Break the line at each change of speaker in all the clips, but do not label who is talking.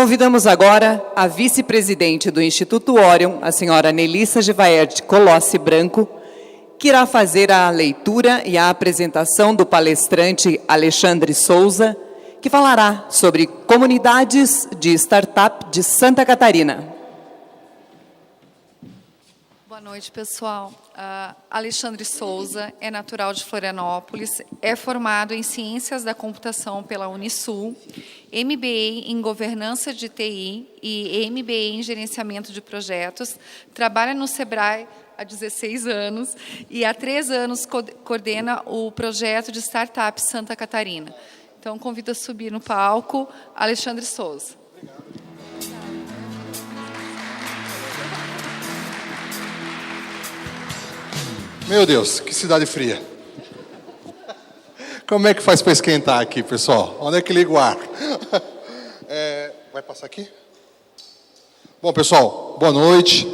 Convidamos agora a vice-presidente do Instituto Orion, a senhora Nelissa Gevaerd Colossi Branco, que irá fazer a leitura e a apresentação do palestrante Alexandre Souza, que falará sobre comunidades de startup de Santa Catarina.
Boa noite, pessoal. Alexandre Souza é natural de Florianópolis, é formado em Ciências da Computação pela Unisul, MBA em Governança de TI e MBA em Gerenciamento de Projetos, trabalha no Sebrae há 16 anos e há 3 anos coordena o projeto de Startup Santa Catarina. Então, convido a subir no palco Alexandre Souza.
Meu Deus, que cidade fria. Como é que faz para esquentar aqui, pessoal? Onde é que liga o ar? Vai passar aqui? Bom, pessoal, boa noite.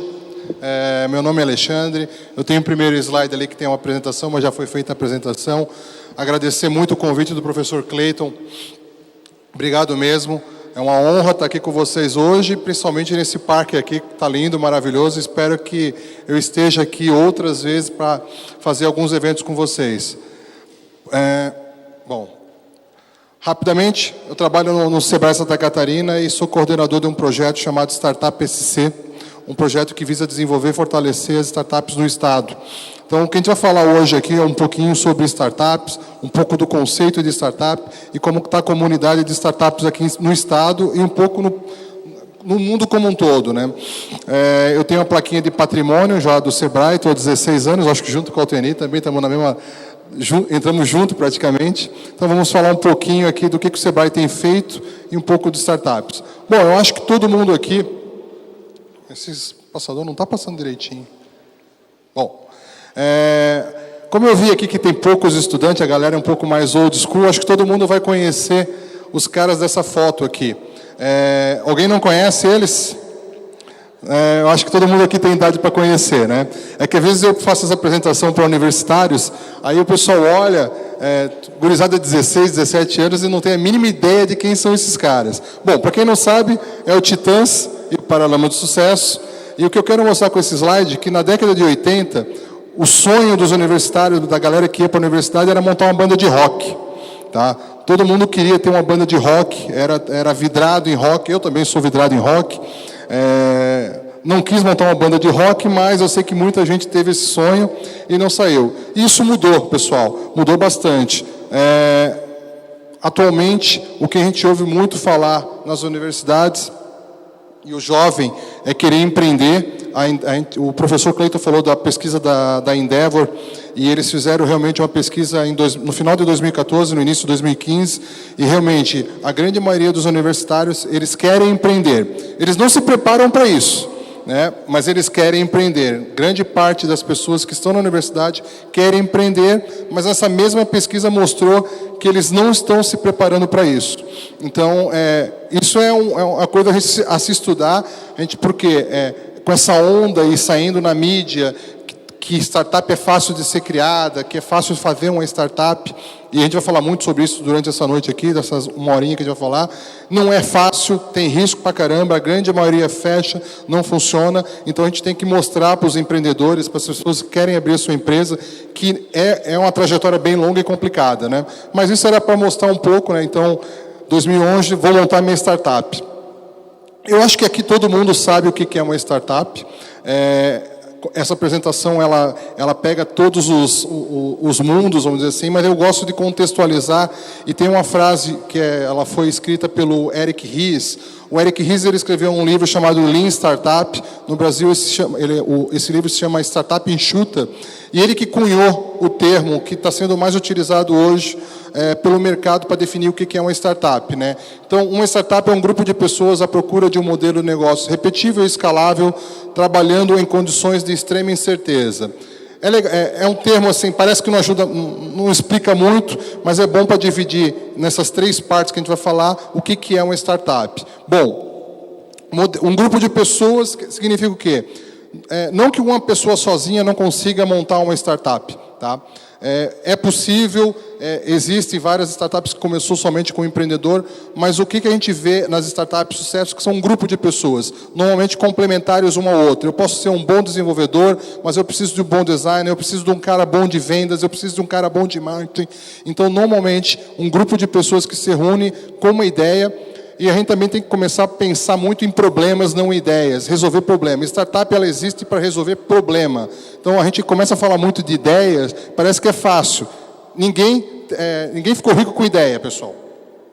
Meu nome é Alexandre. Eu tenho o primeiro slide ali que tem uma apresentação, mas já foi feita a apresentação. Agradecer muito o convite do professor Clayton. Obrigado mesmo. É uma honra estar aqui com vocês hoje, principalmente nesse parque aqui, que está lindo, maravilhoso. Espero que eu esteja aqui outras vezes para fazer alguns eventos com vocês. Bom, rapidamente, eu trabalho no Sebrae Santa Catarina e sou coordenador de um projeto chamado Startup SC, um projeto que visa desenvolver e fortalecer as startups no Estado. Então, o que a gente vai falar hoje aqui é um pouquinho sobre startups, um pouco do conceito de startup e como está a comunidade de startups aqui no Estado e um pouco no mundo como um todo, né? Eu tenho uma plaquinha de patrimônio já do Sebrae, estou há 16 anos, acho que junto com a Alteni também estamos na mesma... Entramos junto praticamente. Então, vamos falar um pouquinho aqui do que o Sebrae tem feito e um pouco de startups. Bom, eu acho que todo mundo aqui... Esse passador não está passando direitinho. Bom... como eu vi aqui que tem poucos estudantes, a galera é um pouco mais old school, acho que todo mundo vai conhecer os caras dessa foto aqui. Alguém não conhece eles? Eu acho que todo mundo aqui tem idade para conhecer, né? É que às vezes eu faço essa apresentação para universitários, aí o pessoal olha, gurizada de 16, 17 anos e não tem a mínima ideia de quem são esses caras. Bom, para quem não sabe, é o Titãs e o Paralama do Sucesso. E o que eu quero mostrar com esse slide é que na década de 80, o sonho dos universitários, da galera que ia para a universidade, era montar uma banda de rock. Tá? Todo mundo queria ter uma banda de rock, era vidrado em rock, eu também sou vidrado em rock. Não quis montar uma banda de rock, mas eu sei que muita gente teve esse sonho e não saiu. Isso mudou, pessoal, mudou bastante. Atualmente, o que a gente ouve muito falar nas universidades, e o jovem é querer empreender. O professor Clayton falou da pesquisa da Endeavor, e eles fizeram realmente uma pesquisa no final de 2014, no início de 2015, e realmente a grande maioria dos universitários, eles querem empreender. Eles não se preparam para isso, né? Mas eles querem empreender. Grande parte das pessoas que estão na universidade querem empreender, mas essa mesma pesquisa mostrou que eles não estão se preparando para isso. Então, isso é uma coisa a se estudar, porque com essa onda aí saindo na mídia, que startup é fácil de ser criada, que é fácil fazer uma startup, e a gente vai falar muito sobre isso durante essa noite aqui, dessas uma horinha que a gente vai falar. Não é fácil, tem risco pra caramba, a grande maioria fecha, não funciona. Então a gente tem que mostrar para os empreendedores, para as pessoas que querem abrir a sua empresa, que é uma trajetória bem longa e complicada, né? Mas isso era para mostrar um pouco, né? Então, 2011, vou montar minha startup. Eu acho que aqui todo mundo sabe o que é uma startup. Essa apresentação, ela pega todos os mundos, vamos dizer assim, mas eu gosto de contextualizar, e tem uma frase que ela foi escrita pelo Eric Ries. O Eric Ries, ele escreveu um livro chamado Lean Startup. No Brasil, esse livro se chama Startup Enxuta, e ele que cunhou o termo que está sendo mais utilizado hoje pelo mercado para definir o que é uma startup, né? Então, uma startup é um grupo de pessoas à procura de um modelo de negócio repetível e escalável, trabalhando em condições de extrema incerteza. É um termo assim, parece que não ajuda, não explica muito, mas é bom para dividir nessas 3 partes que a gente vai falar o que é uma startup. Bom, um grupo de pessoas significa o quê? Não que uma pessoa sozinha não consiga montar uma startup, tá? É possível, existem várias startups que começou somente com o empreendedor, mas o que a gente vê nas startups de sucesso que são um grupo de pessoas, normalmente complementares uma ao outra. Eu posso ser um bom desenvolvedor, mas eu preciso de um bom designer, eu preciso de um cara bom de vendas, eu preciso de um cara bom de marketing. Então, normalmente, um grupo de pessoas que se reúne com uma ideia. E a gente também tem que começar a pensar muito em problemas, não em ideias, resolver problemas. Startup, ela existe para resolver problema. Então, a gente começa a falar muito de ideias, parece que é fácil. Ninguém ficou rico com ideia, pessoal.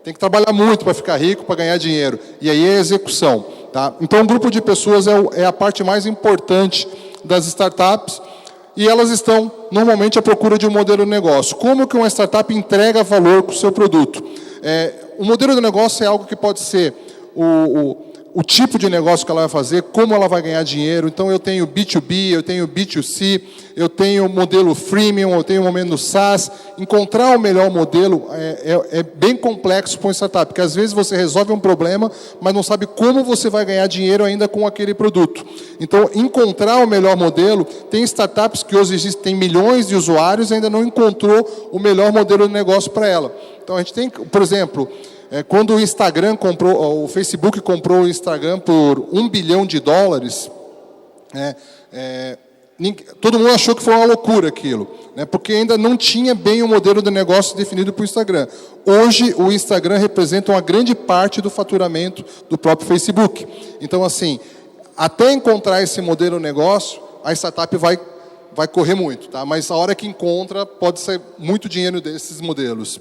Tem que trabalhar muito para ficar rico, para ganhar dinheiro. E aí é execução. Tá? Então, um grupo de pessoas é a parte mais importante das startups. E elas estão, normalmente, à procura de um modelo de negócio. Como que uma startup entrega valor com o seu produto? O modelo de negócio é algo que pode ser o tipo de negócio que ela vai fazer, como ela vai ganhar dinheiro. Então, eu tenho B2B, eu tenho B2C, eu tenho modelo freemium, eu tenho o modelo SaaS. Encontrar o melhor modelo é bem complexo para uma startup, porque às vezes você resolve um problema, mas não sabe como você vai ganhar dinheiro ainda com aquele produto. Então, encontrar o melhor modelo, tem startups que hoje existem milhões de usuários e ainda não encontrou o melhor modelo de negócio para ela. Então, a gente tem, por exemplo, quando o Facebook comprou o Instagram por $1 bilhão, todo mundo achou que foi uma loucura aquilo, porque ainda não tinha bem o modelo de negócio definido para o Instagram. Hoje, o Instagram representa uma grande parte do faturamento do próprio Facebook. Então, assim, até encontrar esse modelo de negócio, a startup vai correr muito, tá? Mas a hora que encontra, pode ser muito dinheiro desses modelos.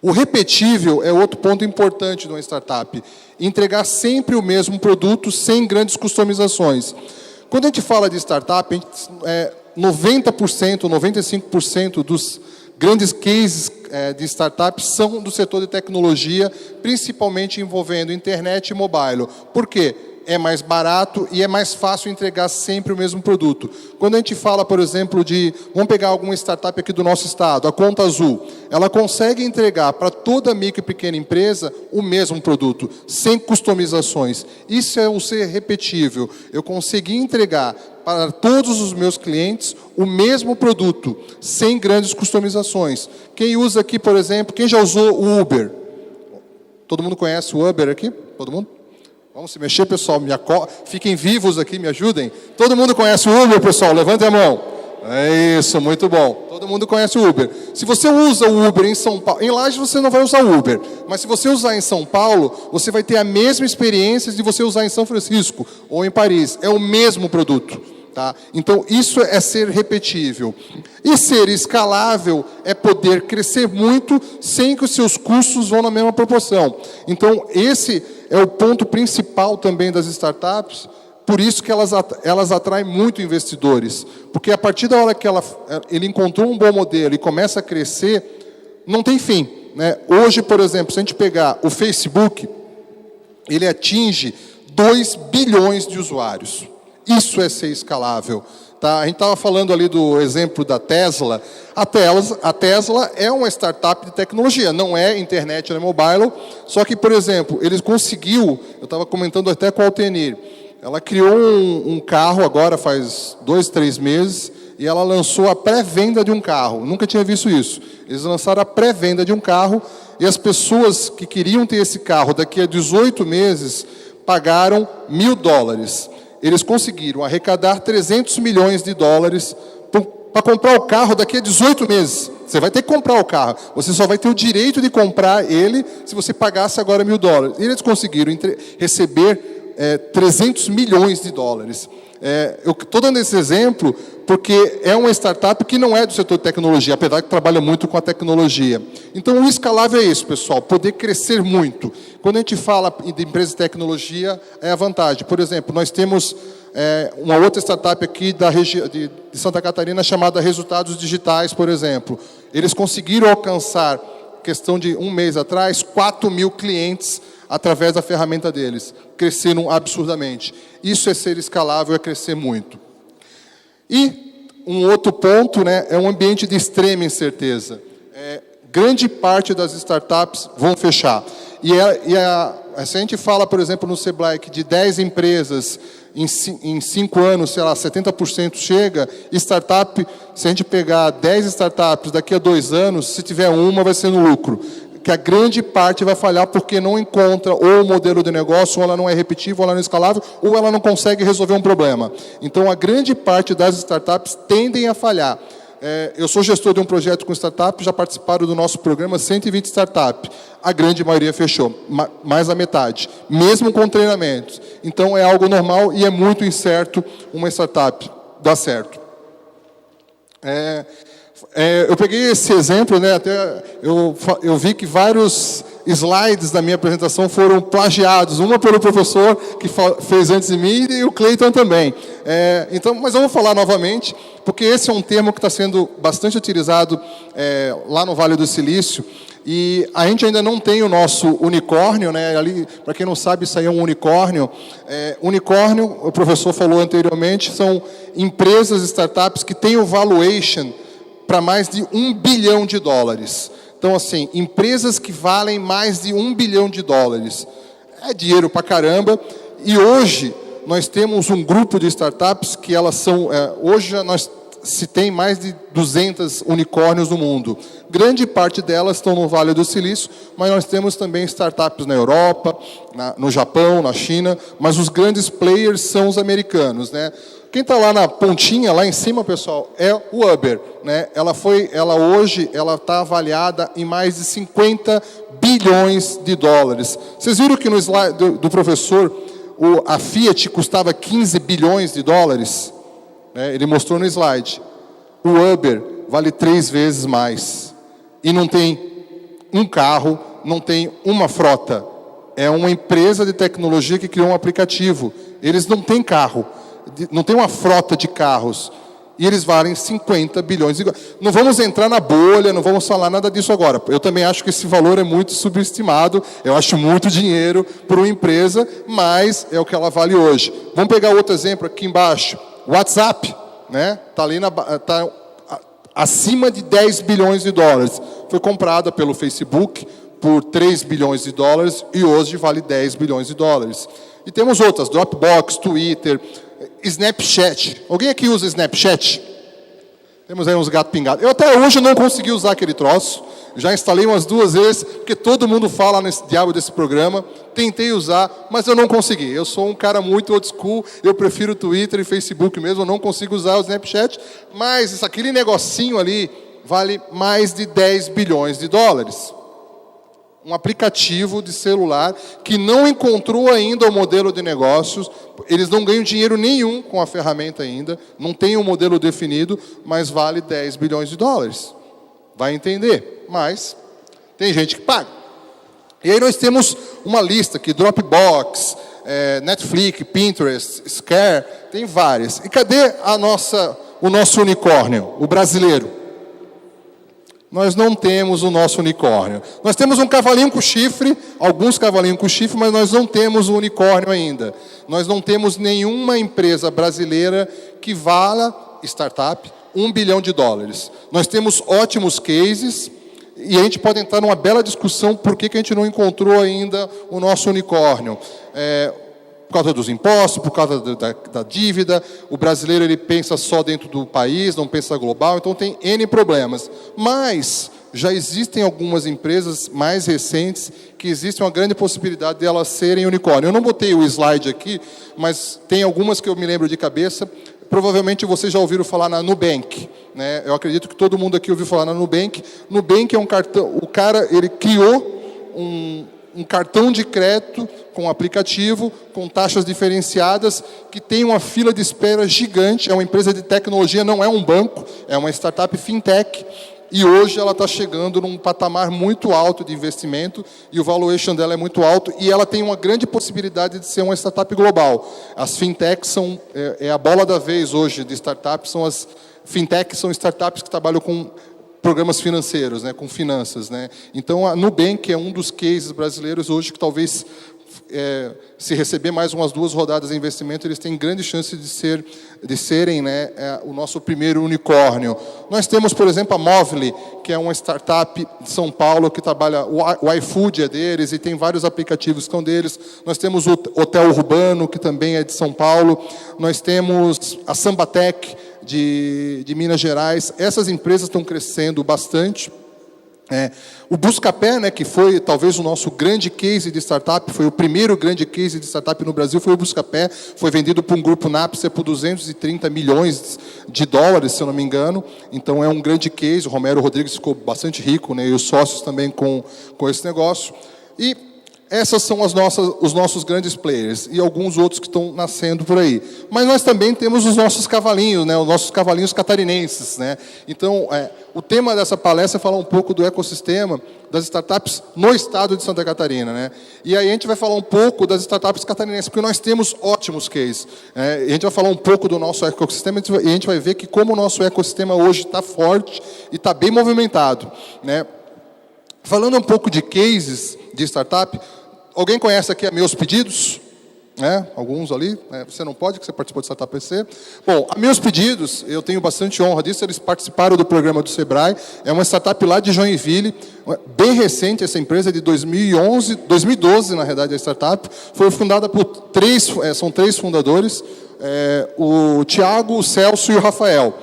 O repetível é outro ponto importante de uma startup. Entregar sempre o mesmo produto sem grandes customizações. Quando a gente fala de startup, 90%, 95% dos grandes cases de startups são do setor de tecnologia, principalmente envolvendo internet e mobile. Por quê? É mais barato e é mais fácil entregar sempre o mesmo produto. Quando a gente fala, por exemplo, vamos pegar alguma startup aqui do nosso estado, a Conta Azul, ela consegue entregar para toda micro e pequena empresa o mesmo produto, sem customizações. Isso é um ser repetível. Eu consegui entregar para todos os meus clientes o mesmo produto, sem grandes customizações. Quem usa aqui, por exemplo, quem já usou o Uber? Todo mundo conhece o Uber aqui? Todo mundo? Vamos se mexer, pessoal. Fiquem vivos aqui, me ajudem. Todo mundo conhece o Uber, pessoal? Levantem a mão. É isso, muito bom. Todo mundo conhece o Uber. Se você usa o Uber em São Paulo, em Lages você não vai usar o Uber, mas se você usar em São Paulo, você vai ter a mesma experiência de você usar em São Francisco ou em Paris. É o mesmo produto. Tá? Então, isso é ser repetível. E ser escalável é poder crescer muito sem que os seus custos vão na mesma proporção. Então, esse é o ponto principal também das startups, por isso que elas atraem muito investidores. Porque a partir da hora que ele encontrou um bom modelo e começa a crescer, não tem fim. Hoje, por exemplo, se a gente pegar o Facebook, ele atinge 2 bilhões de usuários. Isso é ser escalável. Tá? A gente estava falando ali do exemplo da Tesla. A Tesla é uma startup de tecnologia, não é internet, não é mobile. Só que, por exemplo, eles conseguiu, eu estava comentando até com a Altenir, ela criou um carro agora faz 2, 3 meses, e ela lançou a pré-venda de um carro. Nunca tinha visto isso. Eles lançaram a pré-venda de um carro, e as pessoas que queriam ter esse carro daqui a 18 meses pagaram $1.000. Eles conseguiram arrecadar $300 milhões para comprar o carro daqui a 18 meses. Você vai ter que comprar o carro. Você só vai ter o direito de comprar ele se você pagasse agora $1.000. E eles conseguiram receber $300 milhões. Eu estou dando esse exemplo porque é uma startup que não é do setor de tecnologia, apesar que trabalha muito com a tecnologia. Então, o escalável é isso, pessoal, poder crescer muito. Quando a gente fala de empresa de tecnologia, é a vantagem. Por exemplo, nós temos uma outra startup aqui de Santa Catarina chamada Resultados Digitais, por exemplo. Eles conseguiram alcançar, questão de um mês atrás, 4.000 clientes através da ferramenta deles. Cresceram absurdamente. Isso é ser escalável, é crescer muito. E um outro ponto, é um ambiente de extrema incerteza. Grande parte das startups vão fechar. Se a gente fala, por exemplo, no Sebrae, que de 10 empresas, em 5 anos, sei lá, 70% chega, startup, se a gente pegar 10 startups daqui a 2 anos, se tiver uma, vai ser no lucro. Que a grande parte vai falhar porque não encontra ou o modelo de negócio, ou ela não é repetível, ou ela não é escalável, ou ela não consegue resolver um problema. Então, a grande parte das startups tendem a falhar. Eu sou gestor de um projeto com startup, já participaram do nosso programa 120 startups. A grande maioria fechou, mais da metade, mesmo com treinamentos. Então, é algo normal e é muito incerto uma startup dar certo. Eu peguei esse exemplo, né, até eu vi que vários slides da minha apresentação foram plagiados, uma pelo professor que fez antes de mim e o Cleiton também. Mas eu vou falar novamente, porque esse é um termo que está sendo bastante utilizado lá no Vale do Silício, e a gente ainda não tem o nosso unicórnio, né? Ali, para quem não sabe, isso aí é um unicórnio. Unicórnio, o professor falou anteriormente, são empresas, startups que têm o valuation para mais de $1 bilhão. Então, assim, empresas que valem mais de $1 bilhão. É dinheiro para caramba. E hoje, nós temos um grupo de startups que elas são... hoje, se tem mais de 200 unicórnios no mundo. Grande parte delas estão no Vale do Silício, mas nós temos também startups na Europa, no Japão, na China, mas os grandes players são os americanos, né? Quem está lá na pontinha, lá em cima, pessoal, é o Uber, né? Hoje está avaliada em mais de $50 bilhões. Vocês viram que no slide do professor, a Fiat custava $15 bilhões? Ele mostrou no slide. O Uber vale 3 vezes mais. E não tem um carro, não tem uma frota. É uma empresa de tecnologia que criou um aplicativo. Eles não têm carro, não tem uma frota de carros. E eles valem 50 bilhões. Não vamos entrar na bolha, não vamos falar nada disso agora. Eu também acho que esse valor é muito subestimado. Eu acho muito dinheiro para uma empresa, mas é o que ela vale hoje. Vamos pegar outro exemplo aqui embaixo. WhatsApp, né? Tá acima de $10 bilhões. Foi comprada pelo Facebook por $3 bilhões e hoje vale $10 bilhões. E temos outras, Dropbox, Twitter, Snapchat. Alguém aqui usa Snapchat? Temos aí uns gatos pingados. Eu até hoje não consegui usar aquele troço. Já instalei umas 2 vezes, porque todo mundo fala nesse diabo desse programa. Tentei usar, mas eu não consegui. Eu sou um cara muito old school, eu prefiro Twitter e Facebook mesmo, eu não consigo usar o Snapchat. Mas aquele negocinho ali vale mais de $10 bilhões. Um aplicativo de celular que não encontrou ainda o modelo de negócios. Eles não ganham dinheiro nenhum com a ferramenta ainda, não tem um modelo definido, mas vale $10 bilhões. Vai entender, mas tem gente que paga. E aí nós temos uma lista aqui, Dropbox, Netflix, Pinterest, Square, tem várias. E cadê o nosso unicórnio, o brasileiro? Nós não temos o nosso unicórnio. Nós temos um cavalinho com chifre, alguns cavalinhos com chifre, mas nós não temos o unicórnio ainda. Nós não temos nenhuma empresa brasileira que vala, startup, $1 bilhão. Nós temos ótimos cases, e a gente pode entrar numa bela discussão por que a gente não encontrou ainda o nosso unicórnio. Por causa dos impostos, por causa da dívida. O brasileiro ele pensa só dentro do país, não pensa global, então tem N problemas. Mas já existem algumas empresas mais recentes que existe uma grande possibilidade de elas serem unicórnio. Eu não botei o slide aqui, mas tem algumas que eu me lembro de cabeça. Provavelmente vocês já ouviram falar na Nubank, né? Eu acredito que todo mundo aqui ouviu falar na Nubank. Nubank é um cartão, o cara ele criou um cartão de crédito com aplicativo, com taxas diferenciadas, que tem uma fila de espera gigante. É uma empresa de tecnologia, não é um banco, é uma startup fintech. E hoje ela está chegando num patamar muito alto de investimento, e o valuation dela é muito alto, e ela tem uma grande possibilidade de ser uma startup global. As fintechs são a bola da vez hoje de startups, fintechs são startups que trabalham com programas financeiros, né, com finanças, né? Então, a Nubank é um dos cases brasileiros hoje que talvez se receber mais umas 2 rodadas de investimento, eles têm grande chance de serem, né, o nosso primeiro unicórnio. Nós temos, por exemplo, a Movile, que é uma startup de São Paulo que trabalha, o iFood é deles, e tem vários aplicativos que são deles. Nós temos o Hotel Urbano, que também é de São Paulo. Nós temos a Sambatec, de Minas Gerais. Essas empresas estão crescendo bastante. O Buscapé, né, que foi talvez o nosso grande case de startup, foi o primeiro grande case de startup no Brasil, foi o Buscapé, foi vendido por um grupo Napster por 230 milhões de dólares, se eu não me engano. Então é um grande case. O Romero Rodrigues ficou bastante rico, né, e os sócios também com esse negócio. E essas são os nossos grandes players, e alguns outros que estão nascendo por aí. Mas nós também temos os nossos cavalinhos, né, os nossos cavalinhos catarinenses, né? Então, o tema dessa palestra é falar um pouco do ecossistema das startups no estado de Santa Catarina, né? E aí a gente vai falar um pouco das startups catarinenses, porque nós temos ótimos cases. A gente vai falar um pouco do nosso ecossistema, e a gente vai ver que como o nosso ecossistema hoje está forte e está bem movimentado, né? Falando um pouco de cases de startup, alguém conhece aqui a Meus Pedidos? Alguns ali, você não pode, que você participou de Startup PC. Bom, a Meus Pedidos, eu tenho bastante honra disso, eles participaram do programa do Sebrae, é uma startup lá de Joinville, bem recente essa empresa, de 2012, na realidade, a startup, foi fundada por são 3 fundadores, o Tiago, o Celso e o Rafael.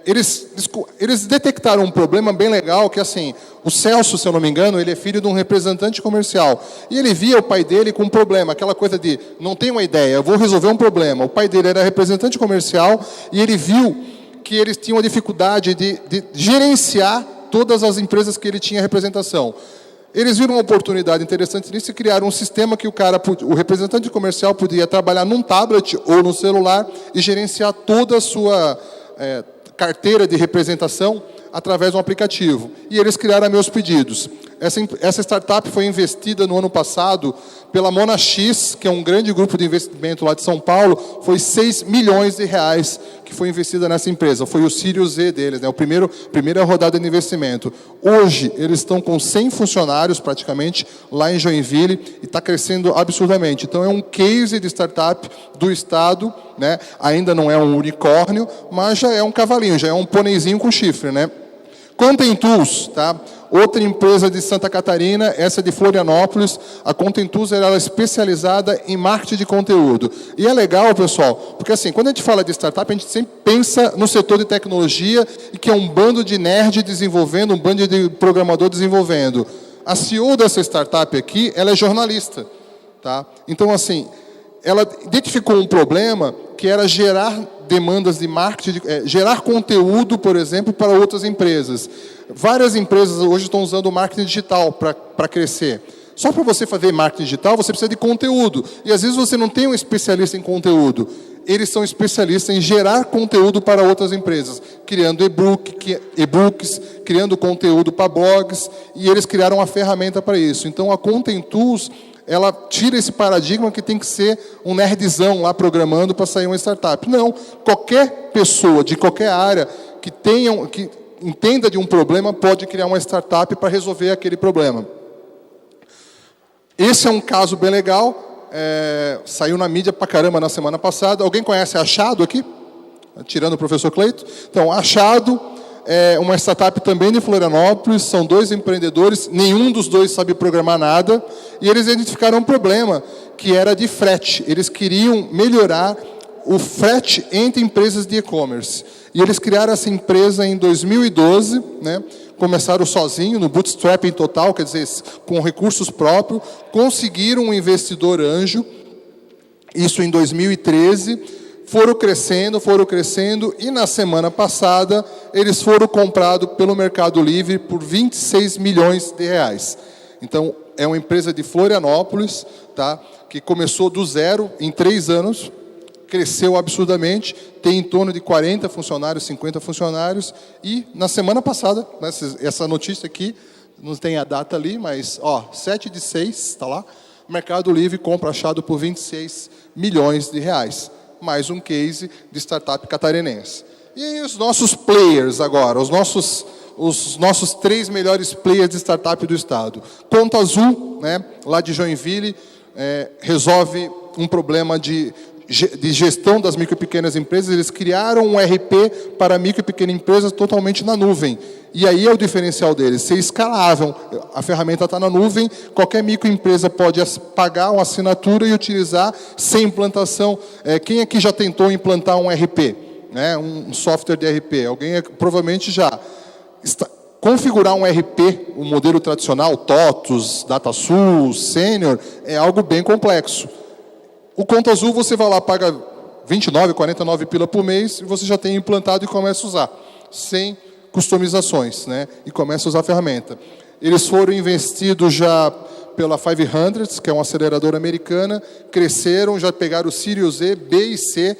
Eles detectaram um problema bem legal, que assim, o Celso, se eu não me engano, ele é filho de um representante comercial. E ele via o pai dele com um problema, aquela coisa de, não tenho uma ideia, eu vou resolver um problema. O pai dele era representante comercial e ele viu que eles tinham a dificuldade de gerenciar todas as empresas que ele tinha representação. Eles viram uma oportunidade interessante nisso e criaram um sistema que o representante comercial podia trabalhar num tablet ou no celular e gerenciar toda a sua carteira de representação através de um aplicativo. E eles criaram a Meus Pedidos. Essa startup foi investida no ano passado pela Monax, que é um grande grupo de investimento lá de São Paulo. Foi 6 milhões de reais que foi investida nessa empresa. Foi o Series Z deles, né? Primeira rodada de investimento. Hoje, eles estão com 100 funcionários, praticamente, lá em Joinville, e está crescendo absurdamente. Então, é um case de startup do Estado, né? Ainda não é um unicórnio, mas já é um cavalinho, já é um pôneizinho com chifre, né? Content Tools, tá? Outra empresa de Santa Catarina, essa de Florianópolis. A Content Tools ela é especializada em marketing de conteúdo. E é legal, pessoal, porque assim, quando a gente fala de startup, a gente sempre pensa no setor de tecnologia, e que é um bando de nerd desenvolvendo, um bando de programador desenvolvendo. A CEO dessa startup aqui, ela é jornalista, tá? Então, assim, ela identificou um problema que era gerar demandas de marketing, gerar conteúdo, por exemplo, para outras empresas. Várias empresas hoje estão usando o marketing digital para crescer. Só para você fazer marketing digital, você precisa de conteúdo. E às vezes você não tem um especialista em conteúdo. Eles são especialistas em gerar conteúdo para outras empresas, criando e-books, criando conteúdo para blogs, e eles criaram uma ferramenta para isso. Então, a Content Tools, ela tira esse paradigma que tem que ser um nerdzão lá programando para sair uma startup. Não, qualquer pessoa de qualquer área que entenda de um problema pode criar uma startup para resolver aquele problema. Esse é um caso bem legal, saiu na mídia pra caramba na semana passada. Alguém conhece a Achado aqui? Tirando o professor Cleito. Então, a Achado é uma startup também de Florianópolis, são 2 empreendedores, nenhum dos 2 sabe programar nada, e eles identificaram um problema, que era de frete. Eles queriam melhorar o frete entre empresas de e-commerce. E eles criaram essa empresa em 2012, né? Começaram sozinho, no bootstrapping total, quer dizer, com recursos próprios, conseguiram um investidor anjo, isso em 2013, foram crescendo, e na semana passada, eles foram comprados pelo Mercado Livre por 26 milhões de reais. Então, é uma empresa de Florianópolis, tá? Que começou do zero em 3 anos, cresceu absurdamente, tem em torno de 40 funcionários, 50 funcionários, e na semana passada, essa notícia aqui, não tem a data ali, mas 7/6, está lá, Mercado Livre compra Achado por 26 milhões de reais. Mais um case de startup catarinense. E aí os nossos players agora, os os nossos 3 melhores players de startup do estado. Conta Azul, né, lá de Joinville, resolve um problema de gestão das micro e pequenas empresas. Eles criaram um RP para micro e pequenas empresas totalmente na nuvem. E aí é o diferencial deles, ser escalável. A ferramenta está na nuvem, qualquer microempresa pode pagar uma assinatura e utilizar sem implantação. Quem aqui já tentou implantar um RP? Né, um software de RP? Alguém provavelmente já. Configurar um RP, o modelo tradicional, TOTUS, DataSul, Sênior, é algo bem complexo. O Conta Azul, você vai lá, paga 29, 49 pila por mês, e você já tem implantado e começa a usar, sem customizações, né? E começa a usar a ferramenta. Eles foram investidos já pela 500, que é uma aceleradora americana, cresceram, já pegaram o Series E, B e C,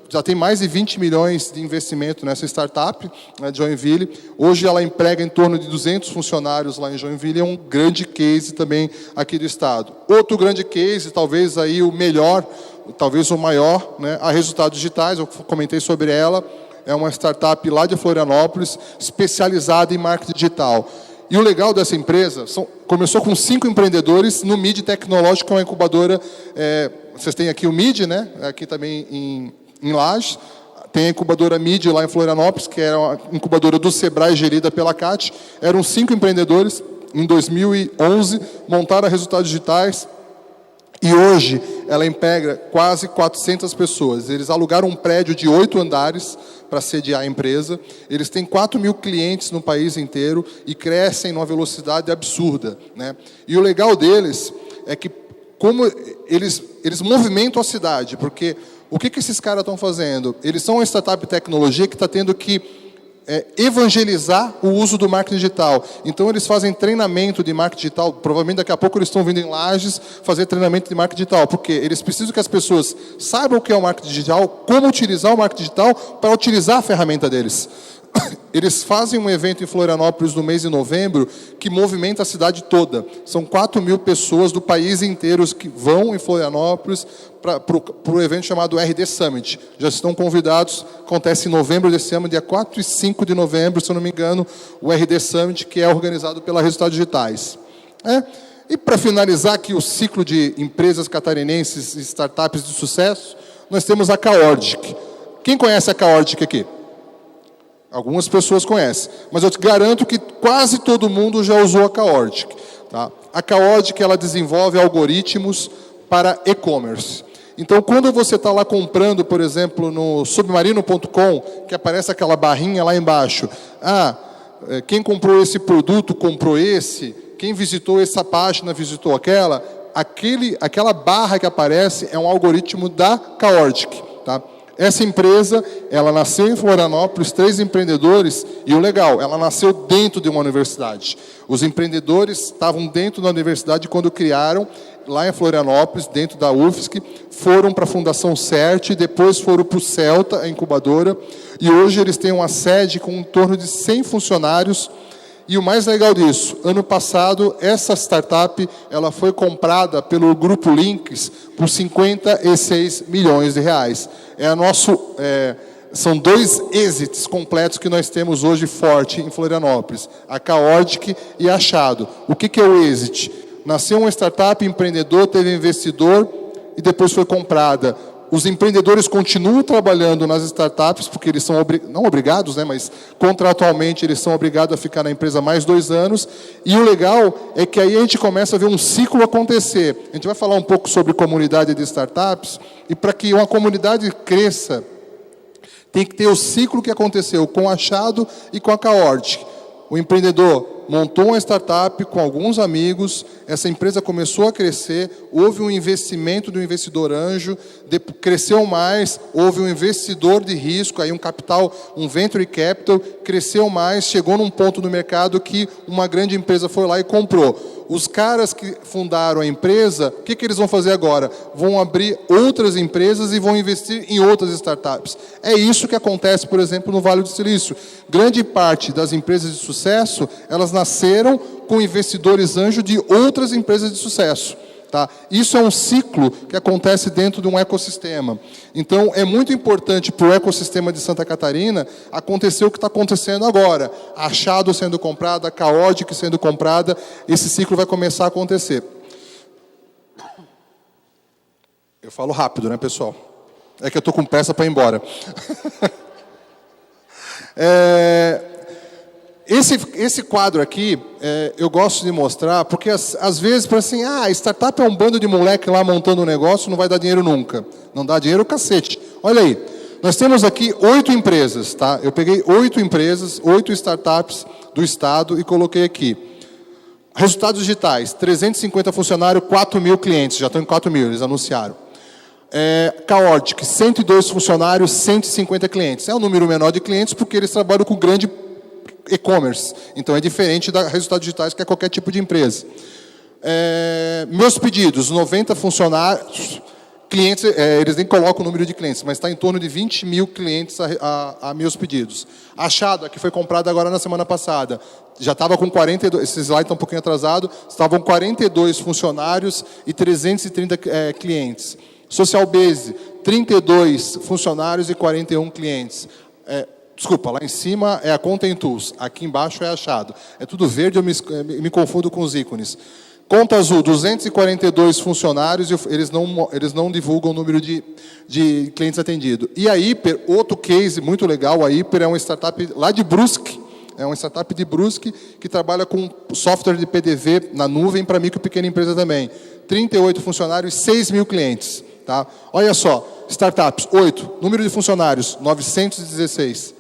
já tem mais de 20 milhões de investimento nessa startup, né, de Joinville. Hoje ela emprega em torno de 200 funcionários lá em Joinville, é um grande case também aqui do estado. Outro grande case, talvez aí o melhor, talvez o maior, né, a Resultados Digitais, eu comentei sobre ela, é uma startup lá de Florianópolis, especializada em marketing digital. E o legal dessa empresa, começou com 5 empreendedores no MID Tecnológico, que é uma incubadora, vocês têm aqui o MID, né, aqui também em Lages, tem a incubadora MID lá em Florianópolis, que era uma incubadora do Sebrae, gerida pela CAT. Eram 5 empreendedores, em 2011, montaram Resultados Digitais, e hoje ela emprega quase 400 pessoas. Eles alugaram um prédio de 8 andares para sediar a empresa. Eles têm 4 mil clientes no país inteiro e crescem numa velocidade absurda, né? E o legal deles é que, como eles movimentam a cidade, porque o que esses caras estão fazendo? Eles são uma startup de tecnologia que está tendo que evangelizar o uso do marketing digital. Então, eles fazem treinamento de marketing digital. Provavelmente, daqui a pouco, eles estão vindo em Lages fazer treinamento de marketing digital, porque eles precisam que as pessoas saibam o que é o marketing digital, como utilizar o marketing digital para utilizar a ferramenta deles. Eles fazem um evento em Florianópolis no mês de novembro que movimenta a cidade toda. São 4 mil pessoas do país inteiro que vão em Florianópolis para o evento chamado RD Summit. Já estão convidados, acontece em novembro desse ano, dia 4 e 5 de novembro, se eu não me engano, o RD Summit, que é organizado pela Resultados Digitais. E para finalizar aqui o ciclo de empresas catarinenses e startups de sucesso, nós temos a Caordic. Quem conhece a Caordic aqui? Algumas pessoas conhecem, mas eu te garanto que quase todo mundo já usou a Caordic. Tá? A Caordic, ela desenvolve algoritmos para e-commerce. Então, quando você está lá comprando, por exemplo, no submarino.com, que aparece aquela barrinha lá embaixo, quem comprou esse produto, comprou esse, quem visitou essa página, visitou aquela barra que aparece é um algoritmo da Caordic. Tá? Essa empresa, ela nasceu em Florianópolis, 3 empreendedores, e o legal, ela nasceu dentro de uma universidade. Os empreendedores estavam dentro da universidade quando criaram, lá em Florianópolis, dentro da UFSC, foram para a Fundação CERT, depois foram para o Celta, a incubadora, e hoje eles têm uma sede com em torno de 100 funcionários. E o mais legal disso, ano passado, essa startup ela foi comprada pelo Grupo Links por 56 milhões de reais. São 2 exits completos que nós temos hoje forte em Florianópolis, a Caordic e a Achado. O que é o exit? Nasceu uma startup, empreendedor, teve investidor e depois foi comprada. Os empreendedores continuam trabalhando nas startups, porque eles são, não obrigados, né, mas contratualmente eles são obrigados a ficar na empresa mais 2 anos. E o legal é que aí a gente começa a ver um ciclo acontecer. A gente vai falar um pouco sobre comunidade de startups, e para que uma comunidade cresça, tem que ter o ciclo que aconteceu com a Achado e com a Caordic. O empreendedor montou uma startup com alguns amigos, essa empresa começou a crescer, houve um investimento do investidor anjo, cresceu mais, houve um investidor de risco, aí um capital, um venture capital, cresceu mais, chegou num ponto no mercado que uma grande empresa foi lá e comprou. Os caras que fundaram a empresa, o que eles vão fazer agora? Vão abrir outras empresas e vão investir em outras startups. É isso que acontece, por exemplo, no Vale do Silício. Grande parte das empresas de sucesso, elas nasceram com investidores anjo de outras empresas de sucesso. Tá? Isso é um ciclo que acontece dentro de um ecossistema. Então, é muito importante para o ecossistema de Santa Catarina acontecer o que está acontecendo agora. A Achado sendo comprada, a Caordic sendo comprada, esse ciclo vai começar a acontecer. Eu falo rápido, né, pessoal? É que eu estou com pressa para ir embora. Esse quadro aqui, eu gosto de mostrar, porque às vezes, para assim, startup é um bando de moleque lá montando um negócio, não vai dar dinheiro nunca. Não dá dinheiro, cacete. Olha aí, nós temos aqui 8 empresas, tá? Eu peguei 8 empresas, 8 startups do estado e coloquei aqui. Resultados digitais, 350 funcionários, 4 mil clientes, já estão em 4 mil, eles anunciaram. Caordic, 102 funcionários, 150 clientes. É um número menor de clientes porque eles trabalham com grande e-commerce. Então, é diferente da Resultados Digitais, que é qualquer tipo de empresa. Meus pedidos, 90 funcionários, clientes, eles nem colocam o número de clientes, mas está em torno de 20 mil clientes a meus pedidos. Achado, que foi comprada agora na semana passada, já estava com 42, esse slide está um pouquinho atrasado, estavam 42 funcionários e 330 clientes. Social Base, 32 funcionários e 41 clientes. Desculpa, lá em cima é a Content Tools, aqui embaixo é Achado. É tudo verde, eu me confundo com os ícones. Conta Azul, 242 funcionários, e eles não divulgam o número de clientes atendidos. E a Hiper, outro case muito legal, a Hiper é uma startup lá de Brusque, que trabalha com software de PDV na nuvem para micro e pequena empresa também. 38 funcionários, 6 mil clientes. Tá? Olha só, startups, 8. Número de funcionários, 916.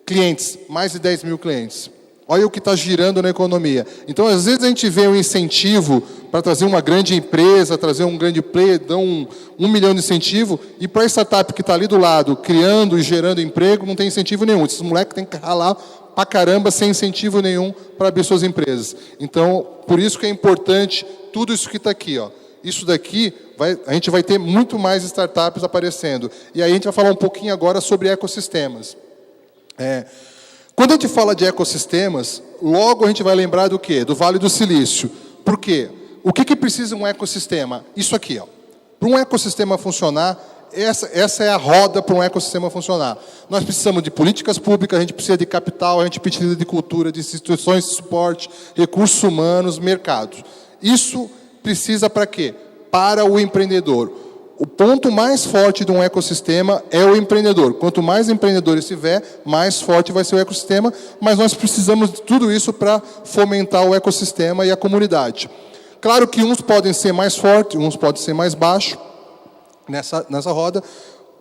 Clientes, mais de 10 mil clientes. Olha o que está girando na economia. Então, às vezes, a gente vê um incentivo para trazer uma grande empresa, trazer um grande player, dão 1 milhão de incentivo, e para a startup que está ali do lado, criando e gerando emprego, não tem incentivo nenhum. Esses moleques têm que ralar para caramba, sem incentivo nenhum para abrir suas empresas. Então, por isso que é importante tudo isso que está aqui. Ó. Isso daqui, a gente vai ter muito mais startups aparecendo. E aí a gente vai falar um pouquinho agora sobre ecossistemas. Quando a gente fala de ecossistemas, logo a gente vai lembrar do quê? Do Vale do Silício. Por quê? O que precisa um ecossistema? Isso aqui. Ó. Para um ecossistema funcionar, essa é a roda para um ecossistema funcionar. Nós precisamos de políticas públicas, a gente precisa de capital, a gente precisa de cultura, de instituições de suporte, recursos humanos, mercado. Isso precisa para quê? Para o empreendedor. O ponto mais forte de um ecossistema é o empreendedor. Quanto mais empreendedores tiver, mais forte vai ser o ecossistema, mas nós precisamos de tudo isso para fomentar o ecossistema e a comunidade. Claro que uns podem ser mais fortes, uns podem ser mais baixos nessa roda.